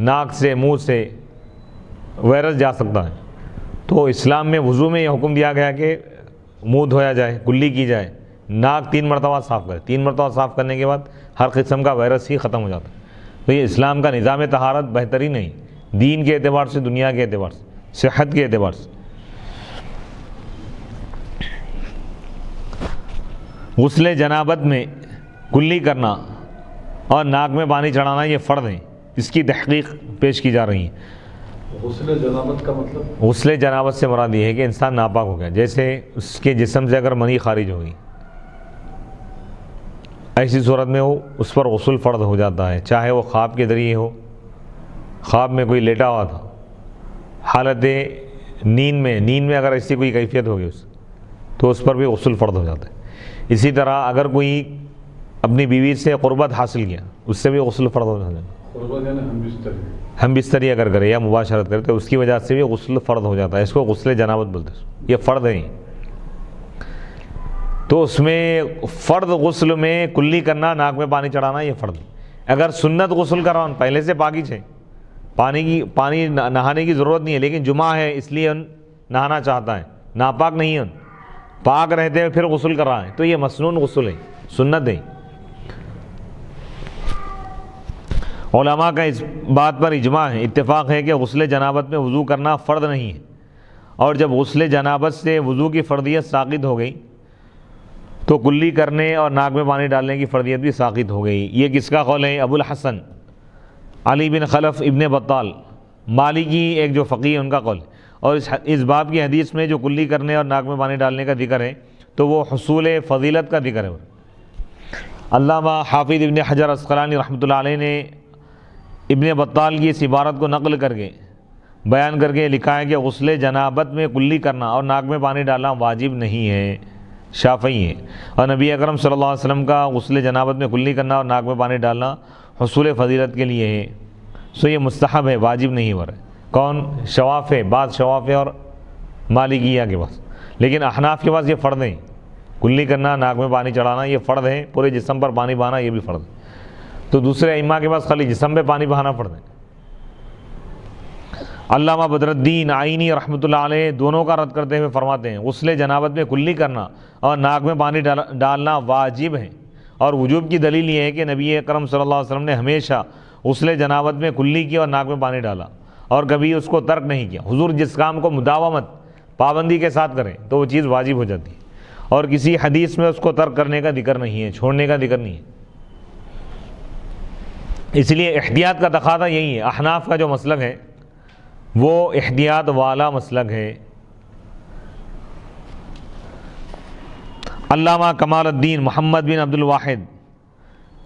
ناک سے منہ سے وائرس جا سکتا ہے، تو اسلام میں وضو میں یہ حکم دیا گیا کہ منہ دھویا جائے، کلی کی جائے، ناک 3 مرتبہ صاف کرے، 3 مرتبہ صاف کرنے کے بعد ہر قسم کا وائرس ہی ختم ہو جاتا ہے۔ تو یہ اسلام کا نظام طہارت بہترین نہیں، دین کے اعتبار سے، دنیا کے اعتبار سے، صحت کے اعتبار سے۔ غسل جنابت میں کلی کرنا اور ناک میں پانی چڑھانا یہ فرض ہے، اس کی تحقیق پیش کی جا رہی ہے۔ غسل جنابت کا مطلب؟ غسل جنابت سے مراد یہ ہے کہ انسان ناپاک ہو گیا، جیسے اس کے جسم سے اگر منی خارج ہو گئی، ایسی صورت میں وہ اس پر غسل فرض ہو جاتا ہے، چاہے وہ خواب کے ذریعے ہو، خواب میں کوئی لیٹا ہوا تھا، حالت نیند میں اگر ایسی کوئی کیفیت ہوگی تو اس پر بھی غسل فرض ہو جاتا ہے۔ اسی طرح اگر کوئی اپنی بیوی سے قربت حاصل کیا، اس سے بھی غسل فرض ہو جاتا ہے۔ قربت یعنی ہم بستری اگر کرے یا مباشرت کرے تو اس کی وجہ سے بھی غسل فرض ہو جاتا ہے، اس کو غسل جنابت بولتے ہیں، یہ فرض ہے۔ تو اس میں فرض غسل میں کلی کرنا، ناک میں پانی چڑھانا یہ فرض ہے۔ اگر سنت غسل کرواؤں، پہلے سے پاکیز ہے، پانی نہانے کی ضرورت نہیں ہے، لیکن جمعہ ہے اس لیے نہانا چاہتا ہے، ناپاک نہیں ہے، پاک رہتے ہوئے پھر غسل کر رہا ہے، تو یہ مسنون غسل ہے، سنت ہے۔ علماء کا اس بات پر اجماع ہے، اتفاق ہے کہ غسل جنابت میں وضو کرنا فرض نہیں ہے، اور جب غسل جنابت سے وضو کی فرضیت ساقط ہو گئی تو کلی کرنے اور ناک میں پانی ڈالنے کی فرضیت بھی ساقط ہو گئی۔ یہ کس کا قول ہے؟ ابو الحسن علی بن خلف ابن بطال مالکی ایک جو فقیہ ان کا قول ہے، اور اس باب کی حدیث میں جو کلی کرنے اور ناک میں پانی ڈالنے کا ذکر ہے تو وہ حصول فضیلت کا ذکر ہے۔ علامہ حافظ ابن حجر عسقلانی رحمۃ اللہ علیہ نے ابن بطال کی اس عبارت کو نقل کر کے بیان کر کے لکھا ہے کہ غسل جنابت میں کلی کرنا اور ناک میں پانی ڈالنا واجب نہیں ہے، شافعی ہے، اور نبی اکرم صلی اللہ علیہ وسلم کا غسل جنابت میں کلی کرنا اور ناک میں پانی ڈالنا حصول فضیلت کے لیے ہے، سو یہ مستحب ہے، واجب نہیں ہو رہا ہے۔ کون؟ شواف ہے، بعض شواف ہے اور مالکیہ کے پاس، لیکن احناف کے پاس یہ فرض ہے، کلی کرنا، ناک میں پانی چڑھانا یہ فرض ہے، پورے جسم پر پانی بہانا یہ بھی فرض ہے۔ تو دوسرے ائمہ کے پاس خالی جسم پہ پانی بہانا فرض ہے۔ علامہ بدر الدین عینی رحمۃ اللہ علیہ دونوں کا رد کرتے ہوئے فرماتے ہیں غسل جنابت میں کلی کرنا اور ناک میں پانی ڈالنا واجب ہے، اور وجوب کی دلیل یہ ہے کہ نبی اکرم صلی اللہ علیہ وسلم نے ہمیشہ غسل جنابت میں کلی کی اور ناک میں پانی ڈالا اور کبھی اس کو ترک نہیں کیا۔ حضور جس کام کو مداومت پابندی کے ساتھ کریں تو وہ چیز واجب ہو جاتی ہے، اور کسی حدیث میں اس کو ترک کرنے کا ذکر نہیں ہے، چھوڑنے کا ذکر نہیں ہے۔ اس لیے احتیاط کا تقاضا یہی ہے۔ احناف کا جو مسلک ہے وہ احتیاط والا مسلک ہے۔ علامہ کمال الدین محمد بن عبد الواحد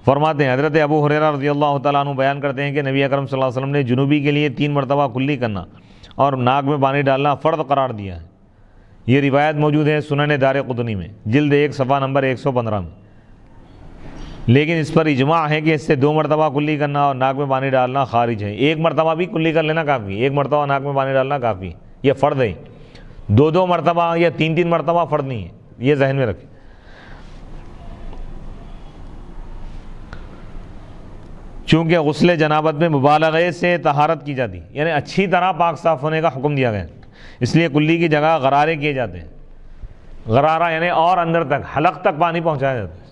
فرماتے ہیں حضرت ابو ہریرہ رضی اللہ تعالیٰ عنہ بیان کرتے ہیں کہ نبی اکرم صلی اللہ علیہ وسلم نے جنوبی کے لیے 3 مرتبہ کلی کرنا اور ناک میں پانی ڈالنا فرض قرار دیا ہے۔ یہ روایت موجود ہے سنن دارقطنی میں جلد 1 صفحہ نمبر 115 میں، لیکن اس پر اجماع ہے کہ اس سے 2 مرتبہ کلی کرنا اور ناک میں پانی ڈالنا خارج ہے۔ 1 مرتبہ بھی کلی کر لینا کافی ہے، 1 مرتبہ ناک میں پانی ڈالنا کافی ہے، یہ فرض ہے۔ 2 مرتبہ یا 3 مرتبہ فرض نہیں ہے، یہ ذہن میں رکھیں۔ چونکہ غسل جنابت میں مبالغے سے طہارت کی جاتی ہے، یعنی اچھی طرح پاک صاف ہونے کا حکم دیا گیا ہے، اس لیے کلی کی جگہ غرارے کیے جاتے ہیں۔ غرارہ یعنی اور اندر تک حلق تک پانی پہنچایا جاتا ہے،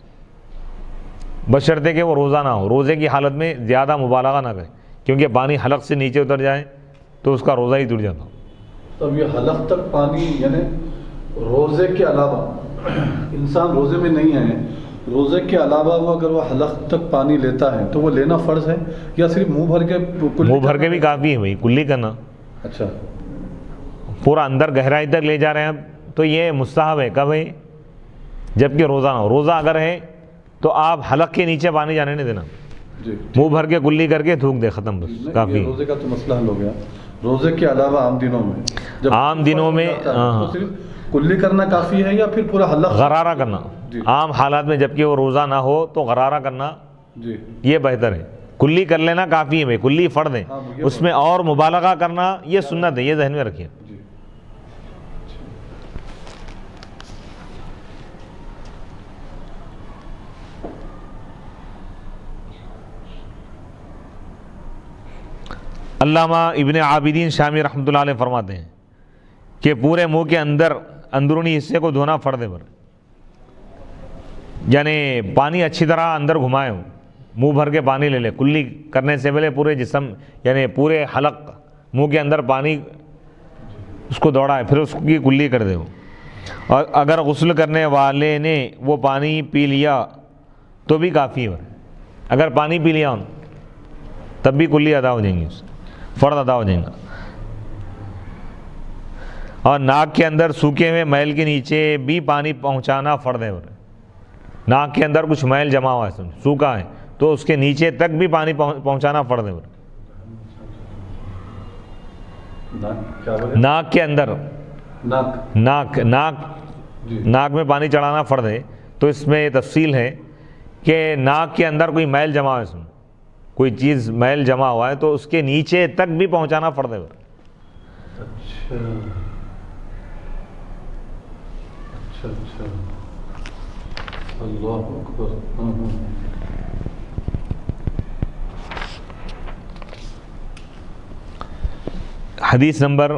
بشرطے کہ وہ روزہ نہ ہو، روزے کی حالت میں زیادہ مبالغہ نہ کرے، کیونکہ پانی حلق سے نیچے اتر جائے تو اس کا روزہ ہی ٹوٹ جاتا۔ تب یہ حلق تک پانی یعنی روزے کے علاوہ انسان روزے میں نہیں ہے، روزے کے علاوہ وہ اگر وہ حلق تک پانی لیتا ہے تو وہ لینا فرض ہے یا صرف منہ بھر کے؟ منہ بھر کے بھی کافی ہے بھائی کلی کرنا۔ اچھا، پورا اندر گہرائی تک لے جا رہے ہیں تو یہ مستحب ہے، کب ہے؟ جبکہ روزہ نہ ہو۔ روزہ اگر ہے تو آپ حلق کے نیچے پانی جانے نہیں دینا، جی منہ بھر کے کلی کر کے تھوک دے، ختم، بس کافی۔ روزے کا تو مسئلہ حل ہو گیا۔ روزے کے علاوہ عام دنوں میں جب عام دنوں میں تو صرف کلی کرنا کافی ہے یا پھر پورا حلق؟ غرارہ کرنا عام حالات میں، جبکہ وہ روزہ نہ ہو تو غرارہ کرنا جی یہ بہتر ہے۔ کلی کر لینا کافی ہے بھائی، کلی فرض ہے، اس میں اور مبالغہ کرنا یہ سنت ہے، یہ ذہن میں رکھیے۔ جی علامہ ابن عابدین شامی رحمۃ اللہ علیہ فرماتے ہیں کہ پورے منہ کے اندرونی حصے کو دھونا فرض ہے، یعنی پانی اچھی طرح اندر گھمائے ہو، منہ بھر کے پانی لے لے، کلی کرنے سے پہلے پورے جسم یعنی پورے حلق منہ کے اندر پانی اس کو دوڑائے، پھر اس کی کلی کر دے۔ اور اگر غسل کرنے والے نے وہ پانی پی لیا تو بھی کافی ہے، اگر پانی پی لیا تب بھی کلی ادا ہو جائیں گی، فرض ادا ہو جائیں گا۔ اور ناک کے اندر سوکھے ہوئے میل کے نیچے بھی پانی پہنچانا فرض ہے۔ ناک کے اندر کچھ میل جمع ہوا ہے، سوکھا ہے، تو اس کے نیچے تک بھی پانی پہنچانا فرض ہے۔ ناک کے اندر ناک میں پانی چڑھانا فرض ہے، تو اس میں تفصیل ہے کہ ناک کے اندر کوئی میل جمع ہے، کوئی چیز میل جمع ہوا ہے تو اس کے نیچے تک بھی پہنچانا فرض ہے۔ اچھا اچھا اچھا، اللہ اکبر۔ حدیث نمبر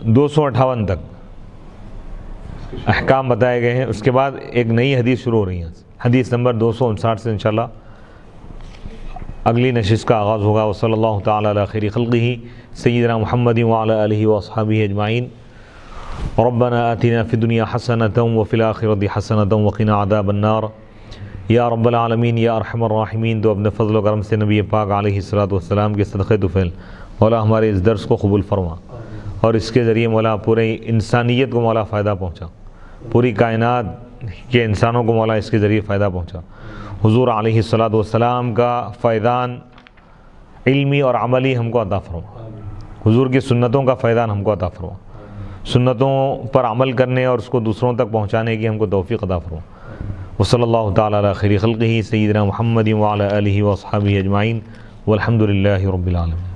258 تک احکام بتائے گئے ہیں، اس کے بعد ایک نئی حدیث شروع ہو رہی ہے۔ حدیث نمبر 259 سے انشاءاللہ اگلی نشست کا آغاز ہوگا۔ وصلی اللہ تعالی علی خیر خلقہ سیدنا محمد وعلی آلہ واصحابہ اجمعین۔ ربنا آتنا فی الدنیا حسنۃ وفی الآخرۃ حسنۃ وقنا عذاب النار۔ یا رب العالمین یا ارحم الراحمین، تو اپنے فضل و کرم سے نبی پاک علیہ الصلوۃ والسلام کے صدقے طفیل مولا ہمارے اس درس کو قبول فرما، اور اس کے ذریعے مولا پورے انسانیت کو مولا فائدہ پہنچا، پوری کائنات کے انسانوں کو مولا اس کے ذریعے فائدہ پہنچا۔ حضور علیہ الصلوۃ والسلام کا فیضان علمی اور عملی ہم کو عطا فرما، حضور کی سنتوں کا فیضان ہم کو عطا فرما، سنتوں پر عمل کرنے اور اس کو دوسروں تک پہنچانے کی ہم کو توفیق عطا فرما۔ وصلی اللہ تعالی علی خیر خلقہ سیدنا محمد وعلی آلہ واصحابہ اجمعین والحمد للہ رب العالمین۔